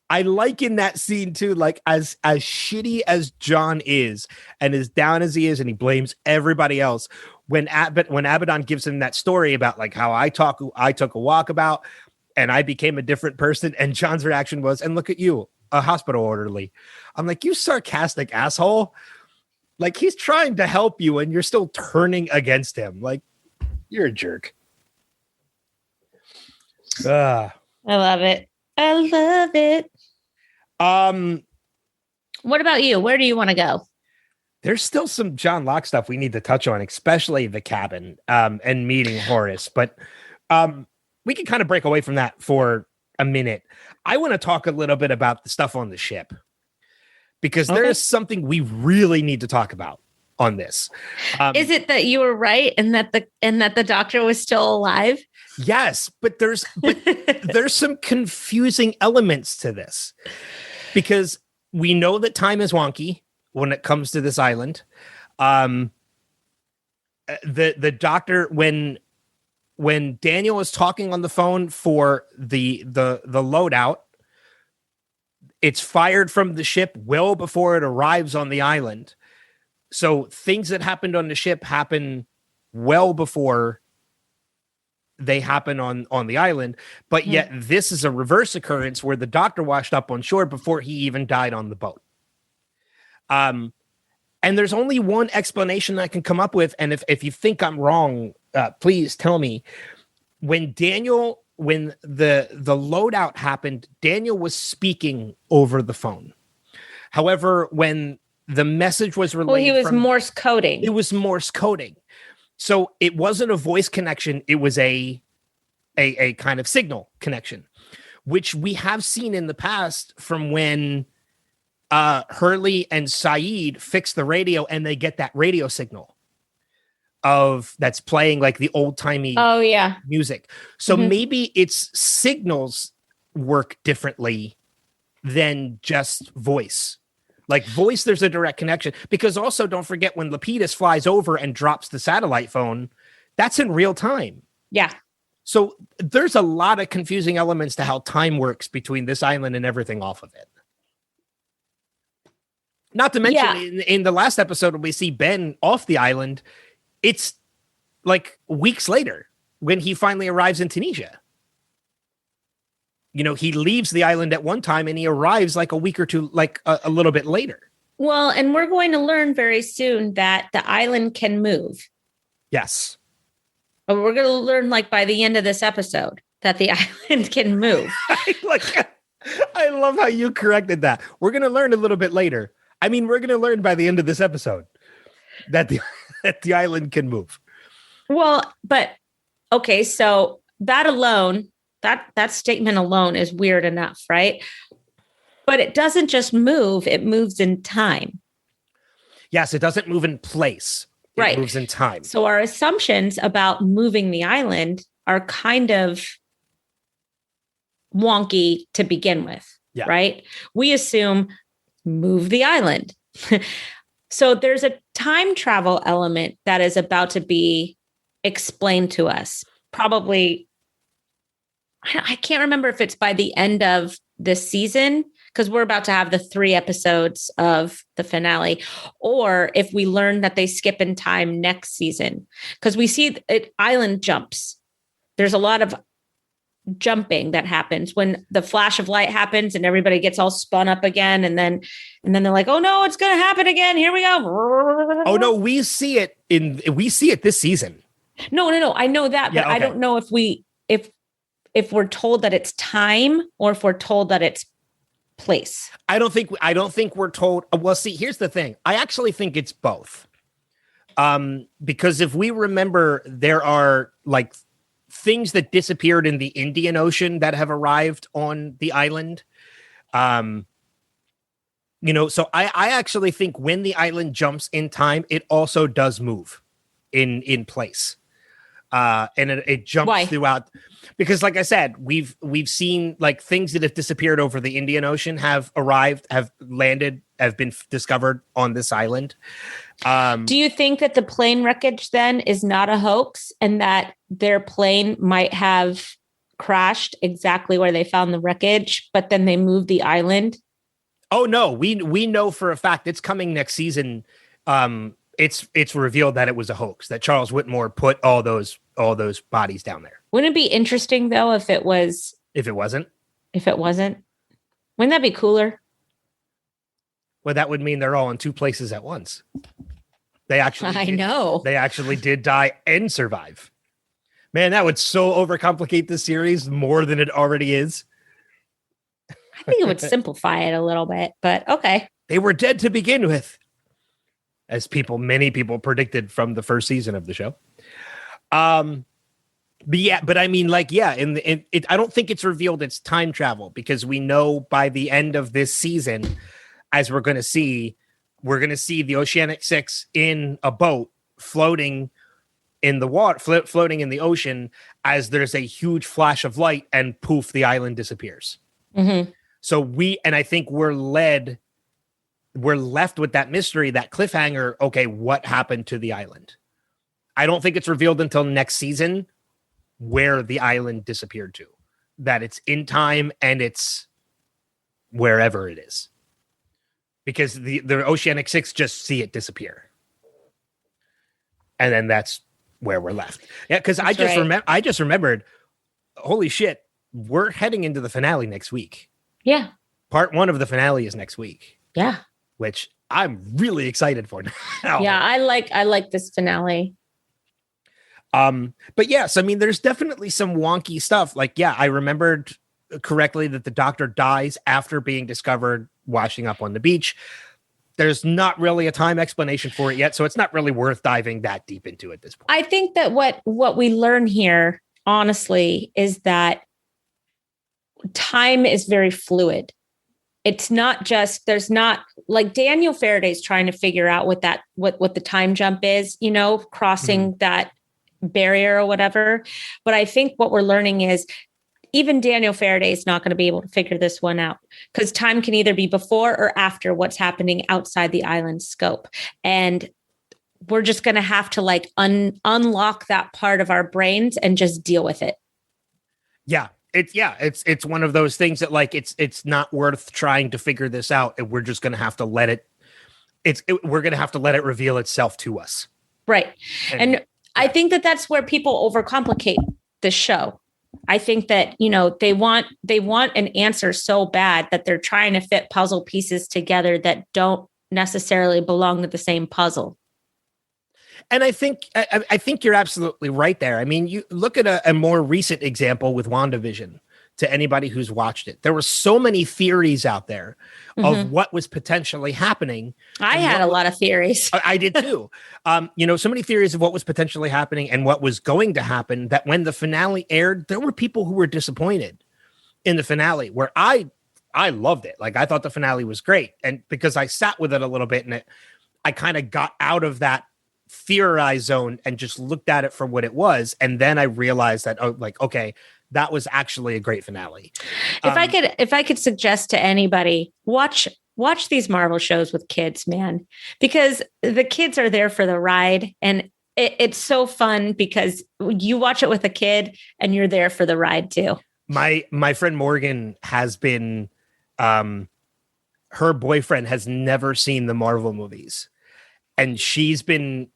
I like in that scene too, like as shitty as John is and as down as he is, and he blames everybody else. When Abaddon gives him that story about like how I took a walkabout and I became a different person, and John's reaction was, and look at you, a hospital orderly. I'm like, you sarcastic asshole. Like, he's trying to help you and you're still turning against him. Like, you're a jerk. I love it. I love it. What about you? Where do you want to go? There's still some John Locke stuff we need to touch on, especially the cabin and meeting Horace. But we can kind of break away from that for a minute. I want to talk a little bit about the stuff on the ship, because there is something we really need to talk about on this. Is it that you were right and that the doctor was still alive? Yes, but there's some confusing elements to this, because we know that time is wonky when it comes to this island. The doctor, when Daniel is talking on the phone for the loadout, it's fired from the ship well before it arrives on the island. So things that happened on the ship happen well before they happen on the island. But yet this is a reverse occurrence where the doctor washed up on shore before he even died on the boat. And there's only one explanation I can come up with. And if you think I'm wrong, please tell me. When the loadout happened, Daniel was speaking over the phone. However, when the message was relayed, he was Morse coding. It was Morse coding. So it wasn't a voice connection. It was a kind of signal connection, which we have seen in the past from when Hurley and Saeed fix the radio and they get that radio signal that's playing like the old timey music. So maybe its signals work differently than just voice. Like voice, there's a direct connection, because also don't forget when Lapidus flies over and drops the satellite phone, that's in real time. Yeah. So there's a lot of confusing elements to how time works between this island and everything off of it. Not to mention in the last episode, when we see Ben off the island, it's like weeks later when he finally arrives in Tunisia. You know, he leaves the island at one time and he arrives like a week or two, like a little bit later. Well, and we're going to learn very soon that the island can move. Yes. But we're going to learn like by the end of this episode that the island can move. I love how you corrected that. We're going to learn a little bit later. I mean, we're going to learn by the end of this episode that the island can move. Well, but okay, so that alone, that statement alone is weird enough, right? But it doesn't just move, it moves in time. Yes, it doesn't move in place. It moves in time. So our assumptions about moving the island are kind of wonky to begin with, right? We assume move the island. So there's a time travel element that is about to be explained to us. Probably, I can't remember if it's by the end of this season, because we're about to have the 3 episodes of the finale, or if we learn that they skip in time next season, because we see it island jumps. There's a lot of jumping that happens when the flash of light happens and everybody gets all spun up again. And then they're like, oh no, it's going to happen again. Here we go. Oh no, we see it this season. No. I know that, but I don't know if we're told that it's time or if we're told that it's place. I don't think we're told. Well, see, here's the thing. I actually think it's both. Because if we remember, there are like things that disappeared in the Indian Ocean that have arrived on the island. So I actually think when the island jumps in time, it also does move in place. And it jumps throughout, because like I said, we've seen like things that have disappeared over the Indian Ocean have arrived, have landed, have been discovered on this island. Do you think that the plane wreckage then is not a hoax and that their plane might have crashed exactly where they found the wreckage, but then they moved the island? Oh no, we know for a fact it's coming next season. It's revealed that it was a hoax, that Charles Whitmore put all those bodies down there. Wouldn't it be interesting though if it wasn't? Wouldn't that be cooler? Well, that would mean they're all in two places at once. I know. They actually did die and survive. Man, that would so overcomplicate the series more than it already is. I think it would simplify it a little bit, but okay. They were dead to begin with, as many people predicted from the first season of the show. But I mean, like, yeah, I don't think it's revealed it's time travel, because we know by the end of this season, as we're going to see the Oceanic Six in a boat floating in the water, floating in the ocean, as there's a huge flash of light and poof, the island disappears. Mm-hmm. So I think we're left with that mystery, that cliffhanger. Okay, what happened to the island? I don't think it's revealed until next season where the island disappeared to, that it's in time and it's wherever it is, because the Oceanic Six just see it disappear. And then that's where we're left. Yeah. Cause I just remembered, holy shit, we're heading into the finale next week. Yeah. Part 1 of the finale is next week. Yeah. Which I'm really excited for now. Yeah. I like this finale. But yes, I mean, there's definitely some wonky stuff. Like, yeah, I remembered correctly that the doctor dies after being discovered washing up on the beach. There's not really a time explanation for it yet, so it's not really worth diving that deep into at this point. I think that what we learn here, honestly, is that time is very fluid. It's not just, there's not, like, Daniel Faraday's trying to figure out what the time jump is, crossing that barrier or whatever. But I think what we're learning is even Daniel Faraday is not going to be able to figure this one out, because time can either be before or after what's happening outside the island scope. And we're just going to have to unlock that part of our brains and just deal with it. Yeah. It's one of those things that, like, it's not worth trying to figure this out. We're just going to have to let it, we're going to have to let it reveal itself to us. Right. And I think that that's where people overcomplicate the show. I think that, they want an answer so bad that they're trying to fit puzzle pieces together that don't necessarily belong to the same puzzle. And I think you're absolutely right there. I mean, you look at a more recent example with WandaVision. To anybody who's watched it, there were so many theories out there of what was potentially happening. I had a lot of theories. I did too. So many theories of what was potentially happening and what was going to happen, that when the finale aired, there were people who were disappointed in the finale, where I loved it. Like, I thought the finale was great. And because I sat with it a little bit, and I kind of got out of that theorized zone and just looked at it for what it was. And then I realized that, okay, that was actually a great finale. If I could suggest to anybody, watch these Marvel shows with kids, man, because the kids are there for the ride, and it's so fun because you watch it with a kid and you're there for the ride too. My friend Morgan has been, her boyfriend has never seen the Marvel movies, and she's been,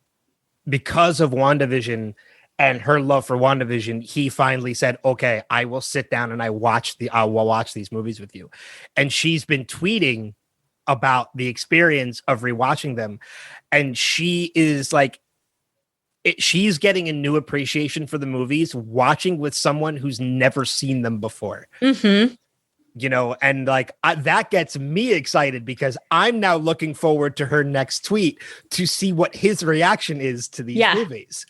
because of WandaVision and her love for WandaVision, he finally said, okay, I will sit down and I will watch these movies with you. And she's been tweeting about the experience of rewatching them. And she is like, she's getting a new appreciation for the movies, watching with someone who's never seen them before. Mm-hmm. And that gets me excited, because I'm now looking forward to her next tweet to see what his reaction is to these movies.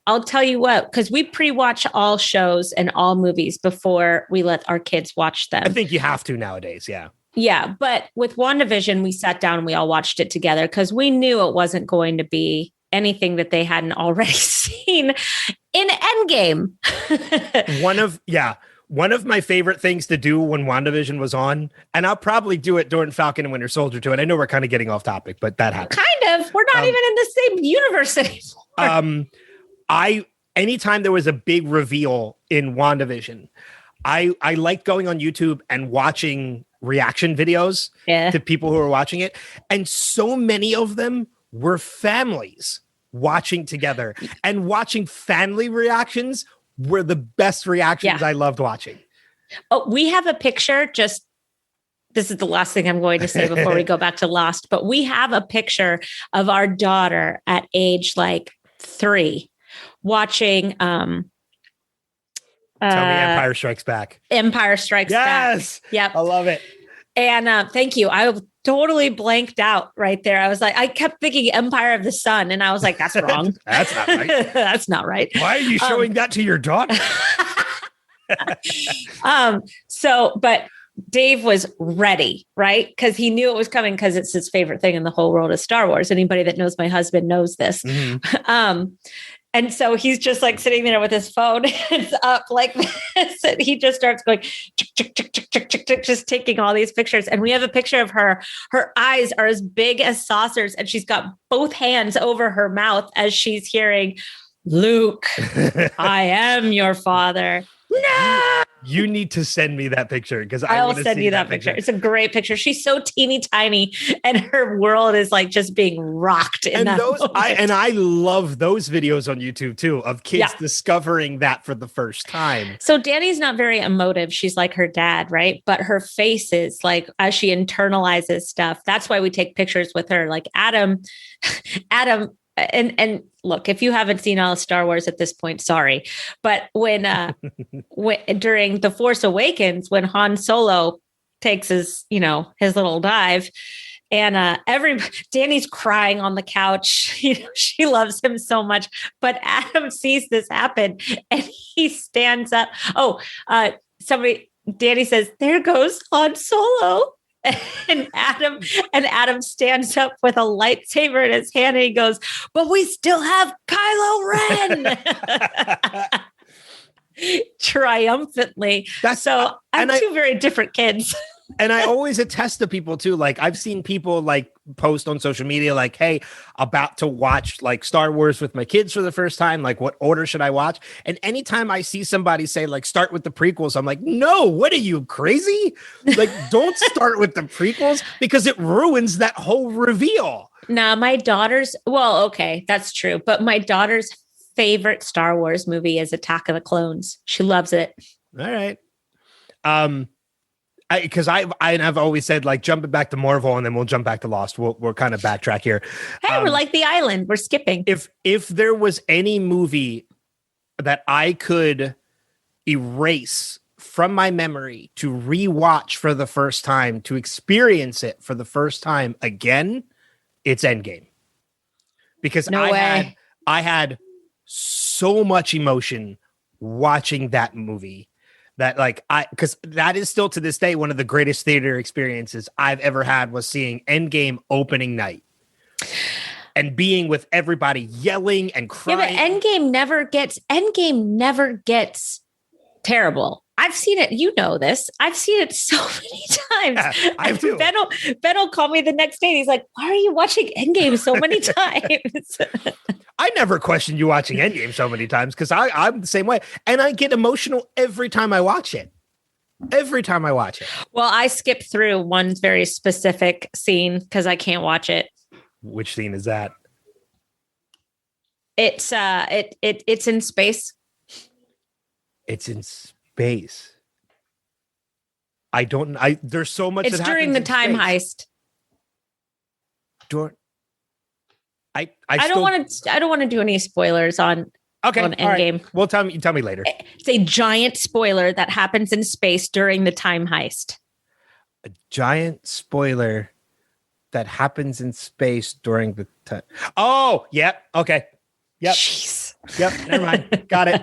I'll tell you what, because we pre-watch all shows and all movies before we let our kids watch them. I think you have to nowadays. Yeah. Yeah. But with WandaVision, we sat down and we all watched it together because we knew it wasn't going to be anything that they hadn't already seen in Endgame. One of my favorite things to do when WandaVision was on, and I'll probably do it during Falcon and Winter Soldier too. And I know we're kind of getting off topic, but that happened. Kind of. We're not even in the same universe anymore. Anytime there was a big reveal in WandaVision, I liked going on YouTube and watching reaction videos to people who are watching it. And so many of them were families watching together, and watching family reactions were the best reactions I loved watching. Oh, we have a picture just this is the last thing I'm going to say before we go back to Lost, but we have a picture of our daughter at age like 3 watching Tell me Empire Strikes Back. Empire Strikes Back. Yes. Yep. I love it. And thank you. I totally blanked out right there. I was like, I kept thinking Empire of the Sun, and I was like, that's wrong. That's not right. That's not right. Why are you showing that to your daughter? But Dave was ready, right? Because he knew it was coming because it's his favorite thing in the whole world of Star Wars. Anybody that knows my husband knows this. Mm-hmm. And so he's just like sitting there with his phone. It's up like this. And he just starts going, just taking all these pictures. And we have a picture of her. Her eyes are as big as saucers. And she's got both hands over her mouth as she's hearing, Luke, I am your father. No. You need to send me that picture because I'll send you that picture. It's a great picture. She's so teeny tiny, and her world is like just being rocked. And I love those videos on YouTube too of kids discovering that for the first time. So Danny's not very emotive. She's like her dad, right? But her face is like as she internalizes stuff. That's why we take pictures with her. Like Adam. And look, if you haven't seen all of Star Wars at this point, sorry. But when during The Force Awakens, when Han Solo takes his little dive, and Danny's crying on the couch. She loves him so much. But Adam sees this happen and he stands up. Danny says, "There goes Han Solo." And Adam stands up with a lightsaber in his hand and he goes, "But we still have Kylo Ren." Triumphantly. I'm two very different kids. And I always attest to people too. Like I've seen people like post on social media, like, "Hey, about to watch like Star Wars with my kids for the first time. Like, what order should I watch?" And anytime I see somebody say like, "Start with the prequels," I'm like, "No, what are you crazy? Like, don't start with the prequels because it ruins that whole reveal." Nah, okay, that's true. But my daughter's favorite Star Wars movie is Attack of the Clones. She loves it. All right. Because I've always said like jumping back to Marvel and then we'll jump back to Lost. We'll kind of backtrack here. Hey, we're like the island. We're skipping. If there was any movie that I could erase from my memory to rewatch for the first time, to experience it for the first time again, it's Endgame. Because I had so much emotion watching that movie. Because that is still to this day one of the greatest theater experiences I've ever had was seeing Endgame opening night and being with everybody yelling and crying. Yeah, but Endgame never gets terrible. I've seen it. You know this. I've seen it so many times. Yeah, I do. Ben will call me the next day. And he's like, "Why are you watching Endgame so many times?" I never questioned you watching Endgame so many times because I'm the same way. And I get emotional every time I watch it. Well, I skip through one very specific scene because I can't watch it. Which scene is that? It's in space. It's in space. There's so much. It's during the time heist. I don't want to do any spoilers on Endgame. Right. Well, tell me later. It's a giant spoiler that happens in space during the time heist. A giant spoiler that happens in space during the time. Oh, yep. Okay. Yep. Jeez. Yep. Never mind. Got it.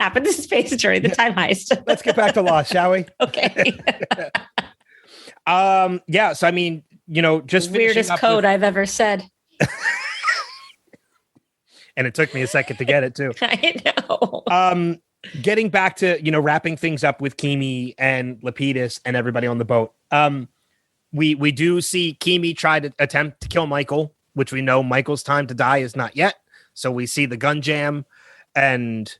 Happened in space during the time heist. Let's get back to Lost, shall we? Okay. Yeah. So I mean, just weirdest code I've ever said. And it took me a second to get it too. I know. Getting back to, wrapping things up with Kimi and Lapidus and everybody on the boat. We do see Kimi try to attempt to kill Michael, which we know Michael's time to die is not yet. So we see the gun jam and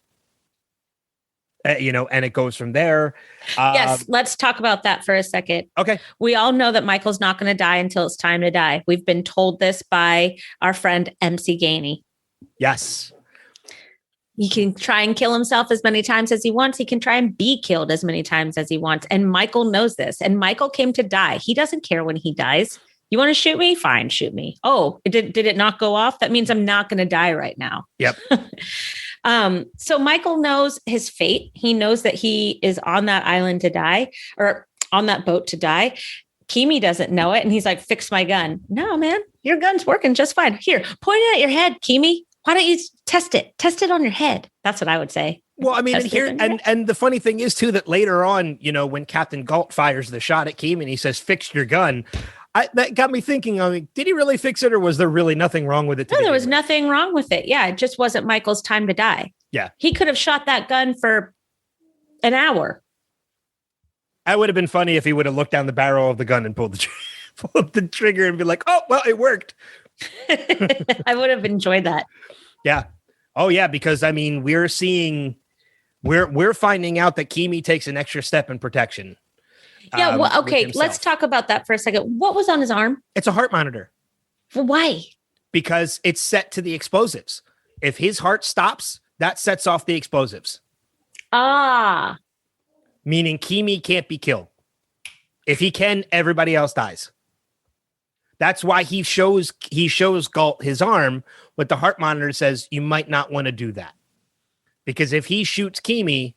and it goes from there. Yes, let's talk about that for a second. Okay. We all know that Michael's not going to die until it's time to die. We've been told this by our friend MC Gainey. Yes. He can try and kill himself as many times as he wants. He can try and be killed as many times as he wants. And Michael knows this. And Michael came to die. He doesn't care when he dies. You want to shoot me? Fine, shoot me. Oh, did it not go off? That means I'm not going to die right now. Yep. So Michael knows his fate. He knows that he is on that island to die, or on that boat to die. Kimi doesn't know it. And he's like, fix my gun. No, man, your gun's working just fine. Here, point it at your head, Kimi. Why don't you test it? Test it on your head. That's what I would say. Well, I mean, and the funny thing is too, that later on, when Captain Galt fires the shot at Keem and he says, fix your gun. That got me thinking, did he really fix it, or was there really nothing wrong with it? No, there was nothing wrong with it. Yeah. It just wasn't Michael's time to die. Yeah. He could have shot that gun for an hour. That would have been funny if he would have looked down the barrel of the gun and pulled the trigger and be like, oh, well, it worked. I would have enjoyed that. Yeah. Oh yeah. Because we're finding out that Kimi takes an extra step in protection. Yeah. Well, okay. Let's talk about that for a second. What was on his arm? It's a heart monitor. Why? Because it's set to the explosives. If his heart stops, that sets off the explosives. Ah. Meaning Kimi can't be killed. If he can, everybody else dies. That's why he shows Galt his arm, but the heart monitor says you might not want to do that. Because if he shoots Kimi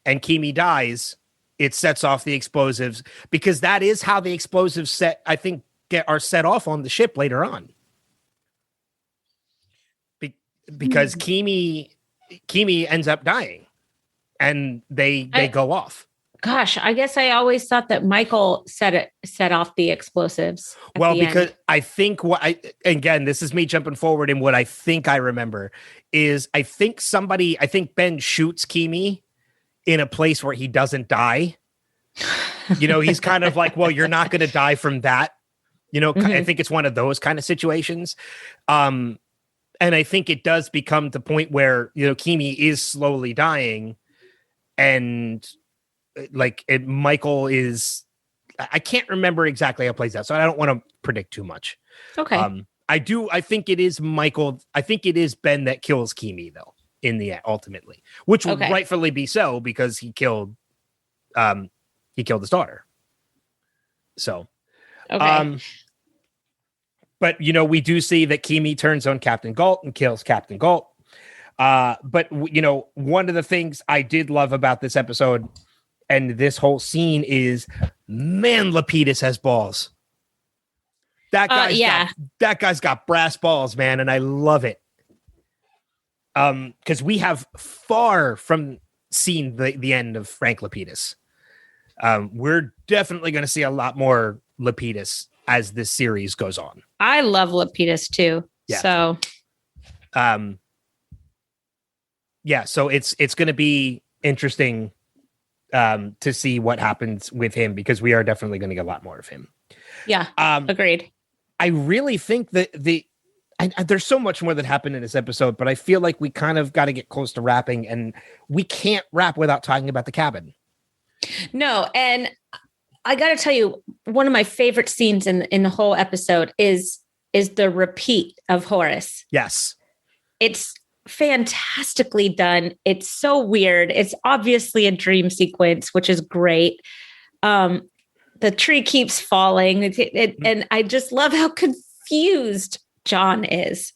and Kimi dies, it sets off the explosives, because that is how the explosives are set off on the ship later on. Because Kimi ends up dying and they go off. Gosh, I guess I always thought that Michael set off the explosives. Well, because I think again, this is me jumping forward in what I think I remember is I think Ben shoots Kimi in a place where he doesn't die. He's kind of like, well, you're not going to die from that. Mm-hmm. I think it's one of those kind of situations. And I think it does become the point where, Kimi is slowly dying and Michael is, I can't remember exactly how it plays out, so I don't want to predict too much. Okay. I think it is Michael. I think it is Ben that kills Kimi though in the end, ultimately, which would rightfully be so because he killed his daughter. So, okay. But we do see that Kimi turns on Captain Galt and kills Captain Galt. But one of the things I did love about this episode and this whole scene is, man, Lapidus has balls. That guy's got brass balls, man, and I love it. Because we have far from seen the end of Frank Lapidus. We're definitely going to see a lot more Lapidus as this series goes on. I love Lapidus too. Yeah. So, so it's going to be interesting to see what happens with him, because we are definitely going to get a lot more of him. Yeah. Agreed. I really think that there's so much more that happened in this episode, but I feel like we kind of got to get close to wrapping, and we can't wrap without talking about the cabin. No. And I got to tell you, one of my favorite scenes in the whole episode is the repeat of Horace. Yes. It's fantastically done. It's so weird. It's obviously a dream sequence, which is great. The tree keeps falling, and I just love how confused John is.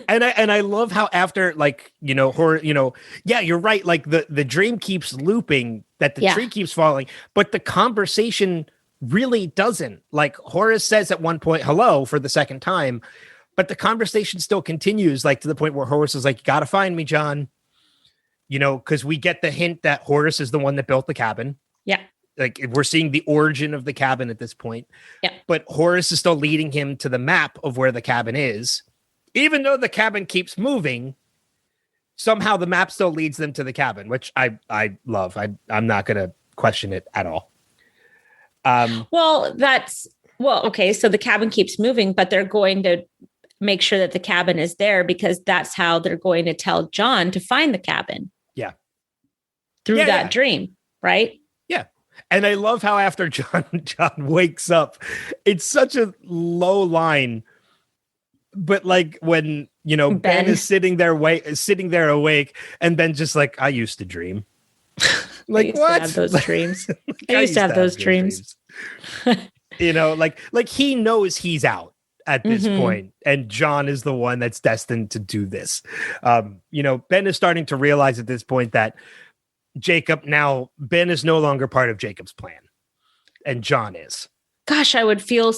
and I love how after you're right. Like the dream keeps looping, that the tree keeps falling, but the conversation really doesn't. Like Horace says at one point, hello, for the second time, but the conversation still continues, like to the point where Horace is like, you got to find me, John, because we get the hint that Horace is the one that built the cabin. Yeah. Like we're seeing the origin of the cabin at this point. Yeah. But Horace is still leading him to the map of where the cabin is. Even though the cabin keeps moving, somehow the map still leads them to the cabin, which I love. I'm not going to question it at all. Okay. So the cabin keeps moving, but they're going to make sure that the cabin is there, because that's how they're going to tell John to find the cabin. Yeah. Through that dream, right? Yeah. And I love how after John wakes up, it's such a low line. But like when Ben is sitting there awake, and Ben just like, I used to dream. Like, what? I used to have those dreams. I used to have those dreams. Like he knows he's out at this point, and John is the one that's destined to do this. Ben is starting to realize at this point that Ben is no longer part of Jacob's plan, and John is. Gosh, I would feel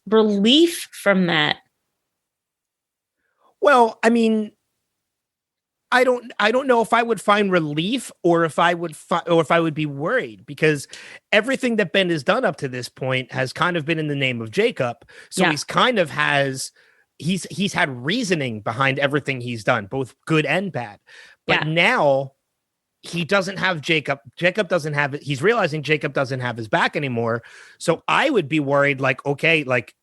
relief from that. Well, I mean, I don't know if I would find relief or if I would be worried, because everything that Ben has done up to this point has kind of been in the name of Jacob. So he's had reasoning behind everything he's done, both good and bad. But now he doesn't have Jacob. Jacob doesn't have it. He's realizing Jacob doesn't have his back anymore. So I would be worried, like, okay, like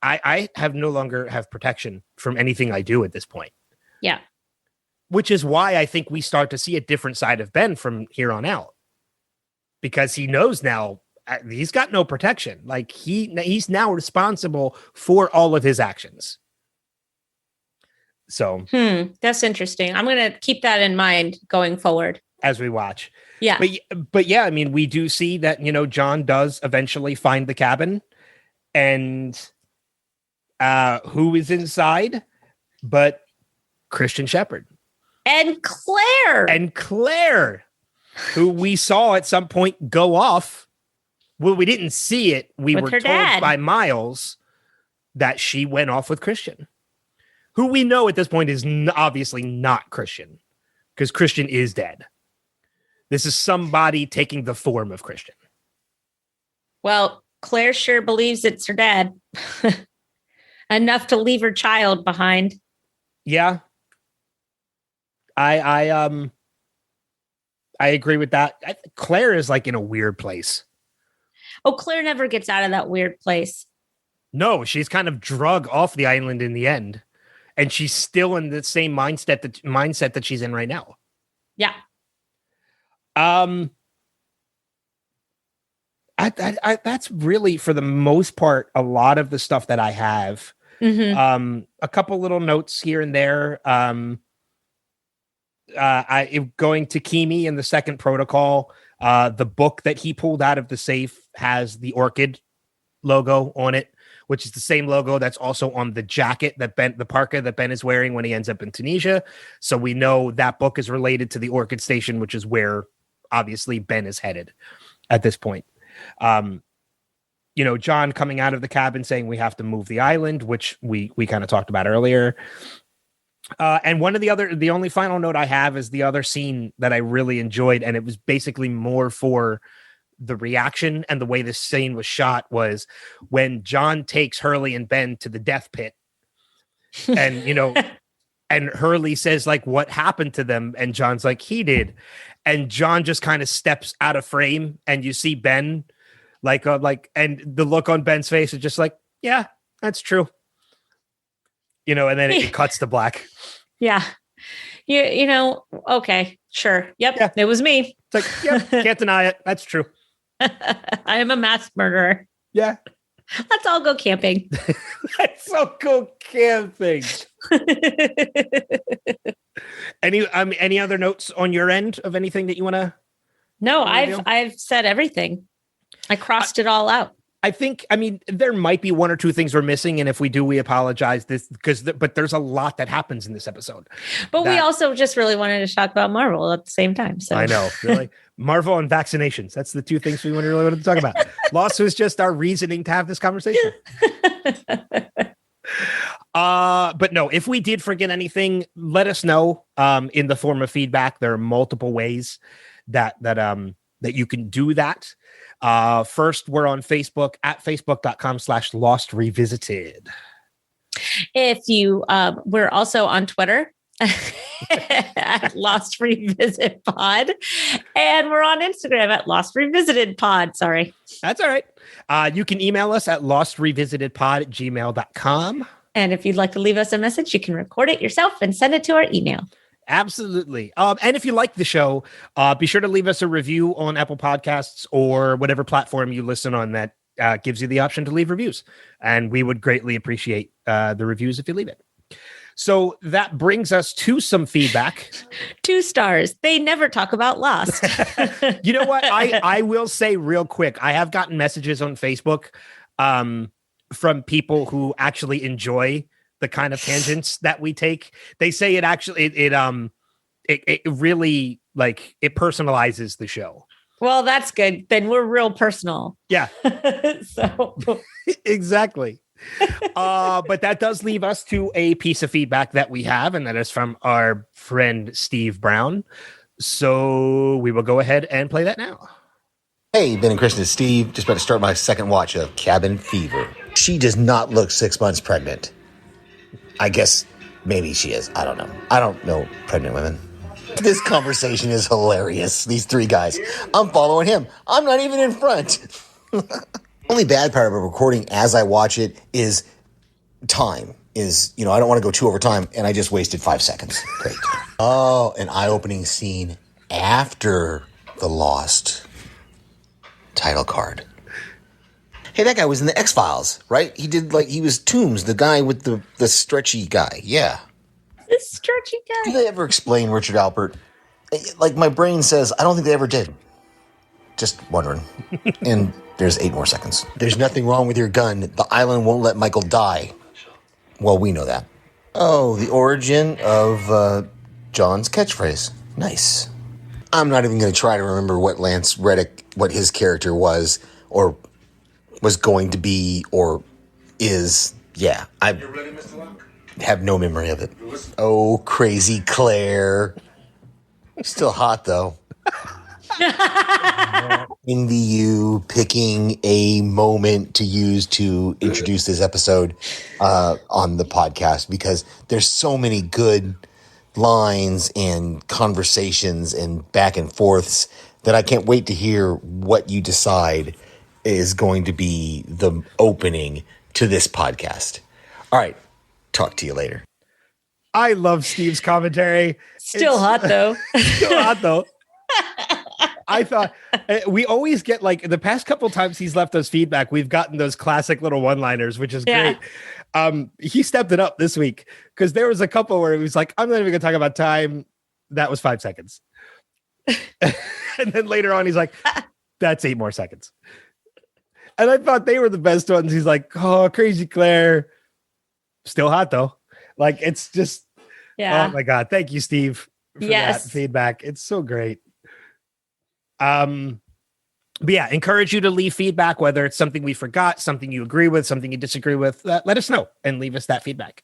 I have no longer have protection from anything I do at this point. Yeah. Which is why I think we start to see a different side of Ben from here on out, because he knows now he's got no protection. Like he's now responsible for all of his actions. So that's interesting. I'm going to keep that in mind going forward as we watch. Yeah. But yeah, I mean, we do see that, John does eventually find the cabin, and who is inside but Christian Shepherd. And Claire, who we saw at some point go off. Well, we didn't see it. We were told by Miles that she went off with Christian, who we know at this point is obviously not Christian, because Christian is dead. This is somebody taking the form of Christian. Well, Claire sure believes it's her dad. Enough to leave her child behind. Yeah. I agree with that. Claire is like in a weird place. Oh, Claire never gets out of that weird place. No, she's kind of drug off the island in the end, and she's still in the same mindset that she's in right now. Yeah. That's really, for the most part, a lot of the stuff that I have. A couple little notes here and there. Going to Kimi in the second protocol, the book that he pulled out of the safe has the orchid logo on it, which is the same logo that's also on the jacket the parka that Ben is wearing when he ends up in Tunisia. So we know that book is related to the Orchid Station, which is where obviously Ben is headed at this point. John coming out of the cabin saying we have to move the island, which we kind of talked about earlier. And the only final note I have is the other scene that I really enjoyed, and it was basically more for the reaction and the way this scene was shot, was when John takes Hurley and Ben to the death pit, and and Hurley says, like, what happened to them? And John's like, he did. And John just kind of steps out of frame, and you see Ben and the look on Ben's face is just like, yeah, that's true. And then it cuts to black. Yeah. Okay, sure. Yep. Yeah. It was me. It's like, yep, can't deny it. That's true. I am a mass murderer. Yeah. Let's all go camping. Let's all go camping. Any other notes on your end of anything that you want to? No, I've said everything. I crossed it all out. There might be one or two things we're missing, and if we do, we apologize. But there's a lot that happens in this episode. But we also just really wanted to talk about Marvel at the same time. So I know, really, Marvel and vaccinations. That's the two things we really wanted to talk about. Lost was just our reasoning to have this conversation. But no, if we did forget anything, let us know in the form of feedback. There are multiple ways that you can do that. First, we're on Facebook at facebook.com/Lost Revisited. If you, we're also on Twitter at Lost Revisit Pod, and we're on Instagram at Lost Revisited Pod. Sorry. That's all right. You can email us at lostrevisitedpod@gmail.com. And if you'd like to leave us a message, you can record it yourself and send it to our email. Absolutely. And if you like the show, be sure to leave us a review on Apple Podcasts or whatever platform you listen on that gives you the option to leave reviews. And we would greatly appreciate the reviews if you leave it. So that brings us to some feedback. 2 stars. They never talk about Lost. You know what? I will say real quick, I have gotten messages on Facebook from people who actually enjoy the kind of tangents that we take. They say it actually it really like it personalizes the show. Well, that's good. Then we're real personal. Yeah. So Exactly. But that does leave us to a piece of feedback that we have, and that is from our friend Steve Brown. So we will go ahead and play that now. Hey, Ben and Kristin, it's Steve. Just about to start my second watch of Cabin Fever. She does not look 6 months pregnant. I guess maybe she is. I don't know. I don't know pregnant women. This conversation is hilarious. These 3 guys. I'm following him. I'm not even in front. Only bad part of a recording as I watch it is time. I don't want to go too over time, and I just wasted 5 seconds. Great. Oh, an eye-opening scene after the Lost title card. Hey, that guy was in the X-Files, right? He was Toombs, the guy with the stretchy guy. Yeah. this stretchy Do guy. they ever explain Richard Alpert? Like, my brain says, I don't think they ever did. Just wondering. And there's 8 more seconds. There's nothing wrong with your gun. The island won't let Michael die. Well, we know that. Oh, the origin of John's catchphrase. Nice. I'm not even going to try to remember what Lance Reddick, what his character was, or was going to be, or is. Yeah, I have no memory of it. Oh, crazy Claire. Still hot, though. Envy you picking a moment to use to introduce this episode on the podcast, because there's so many good lines and conversations and back and forths that I can't wait to hear what you decide is going to be the opening to this podcast. All right. Talk to you later. I love Steve's commentary. Still hot though. Still hot though. I thought we always get, like, the past couple times he's left us feedback, we've gotten those classic little one-liners, which is great. He stepped it up this week because there was a couple where he was like, I'm not even gonna talk about time. That was 5 seconds. And then later on he's like, that's 8 more seconds. And I thought they were the best ones. He's like, oh, crazy Claire. Still hot though. Like, it's just, oh my God. Thank you, Steve, for that feedback. It's so great. But yeah, encourage you to leave feedback, whether it's something we forgot, something you agree with, something you disagree with. Let us know and leave us that feedback.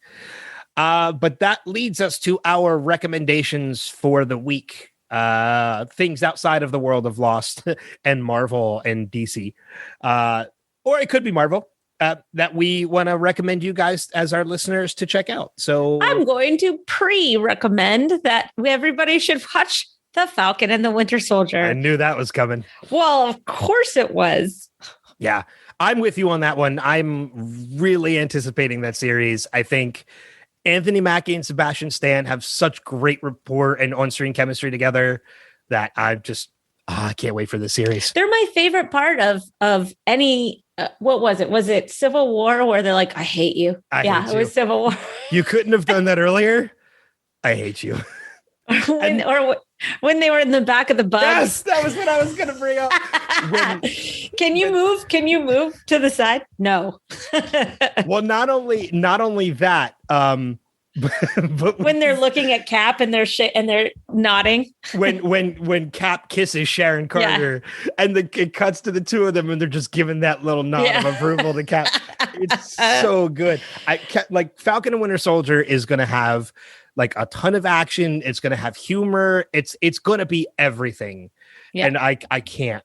But that leads us to our recommendations for the week. Things outside of the world of Lost and Marvel and DC. Or it could be Marvel that we want to recommend you guys as our listeners to check out. So I'm going to pre-recommend that everybody should watch The Falcon and the Winter Soldier. I knew that was coming. Well, of course it was. Yeah, I'm with you on that one. I'm really anticipating that series. I think Anthony Mackie and Sebastian Stan have such great rapport and on-screen chemistry together that I can't wait for this series. They're my favorite part of any. What was it? Was it Civil War where they're like, I hate you? It was Civil War. You couldn't have done that earlier. I hate you. When they were in the back of the bus. Yes, that was what I was going to bring up. Can you move? Can you move to the side? No. Well, not only that, but when they're looking at Cap and they're nodding. when Cap kisses Sharon Carter and it cuts to the two of them and they're just giving that little nod of approval to Cap. It's so good. Like Falcon and Winter Soldier is going to have like a ton of action. It's going to have humor. It's going to be everything. Yeah. And I can't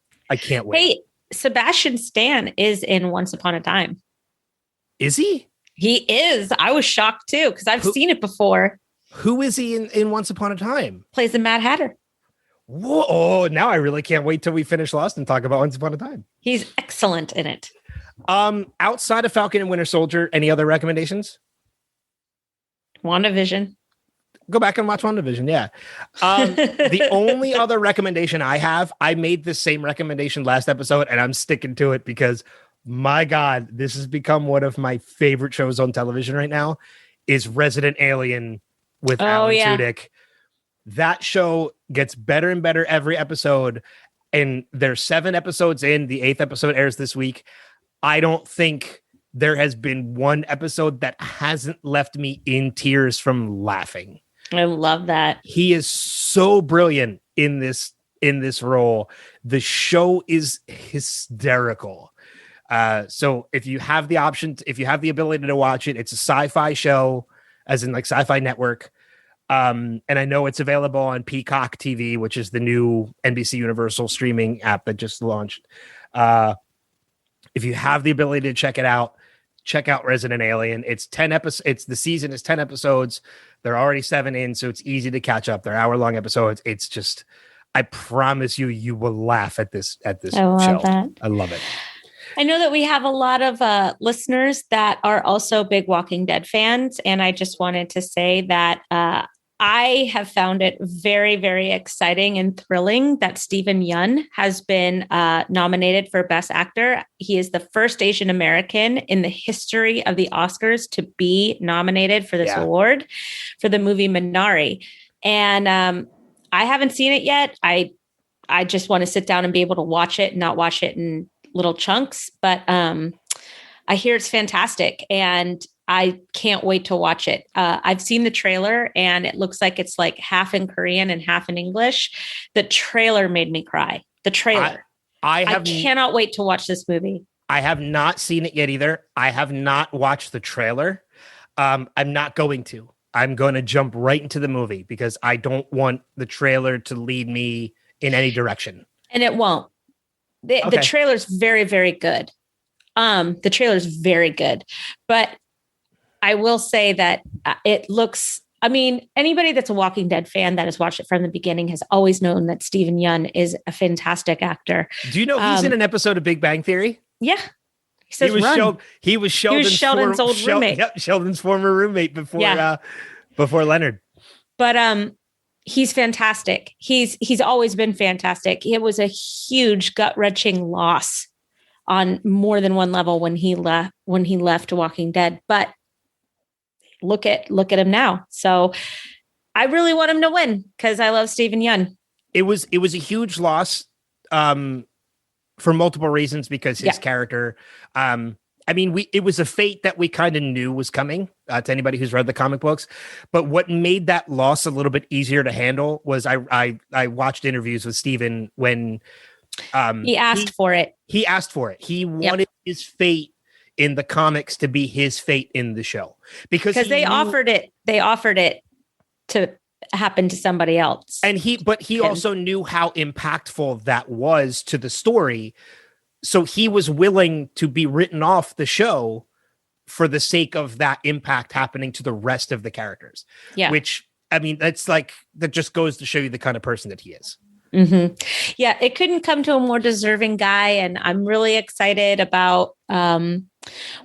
wait. Hey, Sebastian Stan is in Once Upon a Time. Is he? He is. I was shocked too, because I've seen it before. Who is he in Once Upon a Time? Plays the Mad Hatter. Whoa, oh, now I really can't wait till we finish Lost and talk about Once Upon a Time. He's excellent in it. Outside of Falcon and Winter Soldier, any other recommendations? WandaVision. Go back and watch WandaVision. Yeah. The only other recommendation I have, I made the same recommendation last episode and I'm sticking to it because my God, this has become one of my favorite shows on television right now, is Resident Alien with Oh, Alan yeah. Tudyk. That show gets better and better every episode. And there's 7 episodes in. The 8th episode airs this week. I don't think there has been one episode that hasn't left me in tears from laughing. I love that. He is so brilliant in this role. The show is hysterical. So if you have the option, if you have the ability to watch it, it's a sci-fi show, as in like Sci-Fi Network. And I know it's available on Peacock TV, which is the new NBC Universal streaming app that just launched. If you have the ability to check it out, check out Resident Alien. It's 10 episodes. The season is 10 episodes. They're already 7 in, so it's easy to catch up. They're hour-long episodes. It's just, I promise you will laugh at this I show. love that. I love it. I know that we have a lot of listeners that are also big Walking Dead fans. And I just wanted to say that I have found it very, very exciting and thrilling that Stephen Yeun has been nominated for Best Actor. He is the first Asian American in the history of the Oscars to be nominated for this award for the movie Minari. And I haven't seen it yet. I just want to sit down and be able to watch it and not watch it in little chunks. But I hear it's fantastic. And I can't wait to watch it. I've seen the trailer and it looks like it's like half in Korean and half in English. The trailer made me cry. The trailer. I cannot wait to watch this movie. I have not seen it yet either. I have not watched the trailer. I'm not going to. I'm going to jump right into the movie because I don't want the trailer to lead me in any direction. And it won't. The trailer's very, very good. The trailer's very good. But I will say that it looks, I mean, anybody that's a Walking Dead fan that has watched it from the beginning has always known that Stephen Yeun is a fantastic actor. Do you know he's in an episode of Big Bang Theory? Yeah. He says he was Sheldon's old roommate. Yep, Sheldon's former roommate before Leonard. But he's fantastic. He's always been fantastic. It was a huge gut-wrenching loss on more than one level when he left Walking Dead. But look at him now. So I really want him to win because I love Stephen Yeun. It was a huge loss for multiple reasons because his character. I mean, it was a fate that we kind of knew was coming to anybody who's read the comic books. But what made that loss a little bit easier to handle was I watched interviews with Stephen when he asked for it. He asked for it. He wanted his fate in the comics to be his fate in the show because they offered it to happen to somebody else. And he also knew how impactful that was to the story. So he was willing to be written off the show for the sake of that impact happening to the rest of the characters. Yeah. Which, I mean, that just goes to show you the kind of person that he is. Mm-hmm. Yeah, it couldn't come to a more deserving guy. And I'm really excited about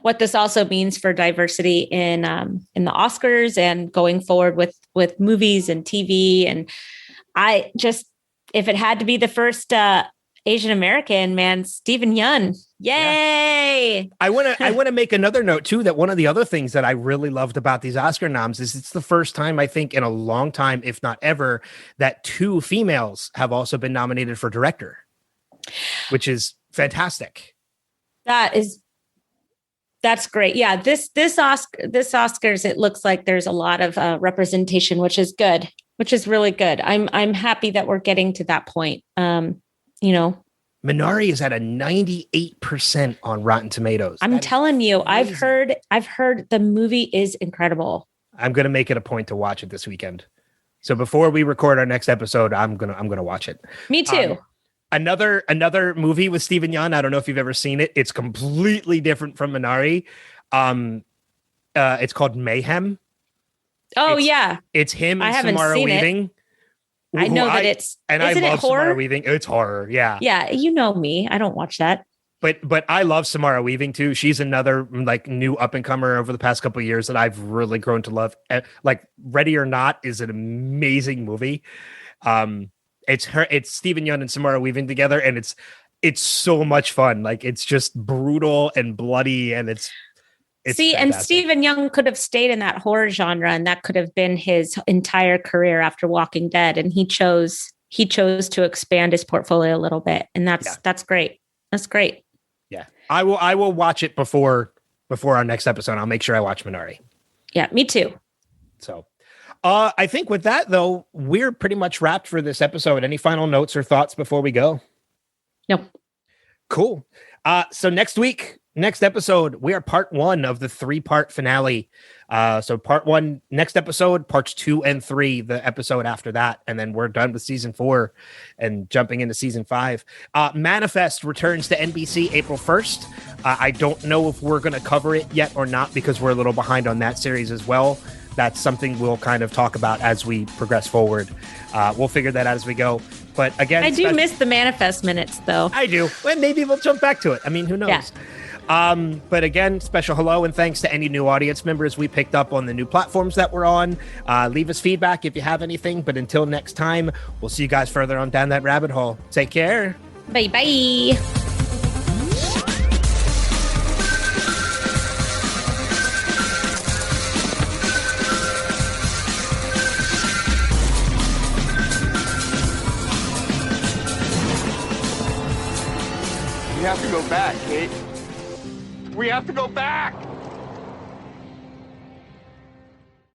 what this also means for diversity in the Oscars and going forward with movies and TV. And if it had to be the first Asian American, man, Stephen Yeun. Yay! Yeah. I want to make another note too, that one of the other things that I really loved about these Oscar noms is it's the first time I think in a long time, if not ever, that 2 females have also been nominated for director, which is fantastic. That's great. Yeah, this Oscars, it looks like there's a lot of representation, which is good, which is really good. I'm happy that we're getting to that point. Minari is at a 98% on Rotten Tomatoes. I'm telling you, I've heard the movie is incredible. I'm going to make it a point to watch it this weekend. So before we record our next episode, I'm going to watch it. Me too. Another movie with Stephen Yeun. I don't know if you've ever seen it. It's completely different from Minari. It's called Mayhem. Oh, yeah. It's him and Samara Weaving. I know that it's. And I love Samara Weaving. It's horror. Yeah. Yeah. You know me. I don't watch that. But I love Samara Weaving too. She's another like new up and comer over the past couple of years that I've really grown to love. Like Ready or Not is an amazing movie. It's Stephen Yeun and Samara Weaving together, and it's so much fun. Like it's just brutal and bloody, and It's See, and fantastic. Stephen Young could have stayed in that horror genre, and that could have been his entire career after Walking Dead. And he chose to expand his portfolio a little bit, and that's great. That's great. Yeah, I will watch it before our next episode. I'll make sure I watch Minari. Yeah, me too. So, I think with that though, we're pretty much wrapped for this episode. Any final notes or thoughts before we go? Nope. Cool. So next episode, we are part 1 of the 3-part finale. So part 1, next episode, parts 2 and 3, the episode after that. And then we're done with season 4 and jumping into season 5. Manifest returns to NBC April 1st. I don't know if we're going to cover it yet or not, because we're a little behind on that series as well. That's something we'll kind of talk about as we progress forward. We'll figure that out as we go. But again, I do miss the Manifest minutes, though. I do. Well, maybe we'll jump back to it. I mean, who knows? Yeah. But again, special hello and thanks to any new audience members we picked up on the new platforms that we're on. Leave us feedback if you have anything. But until next time, we'll see you guys further on down that rabbit hole. Take care. Bye-bye. We have to go back, Kate. We have to go back!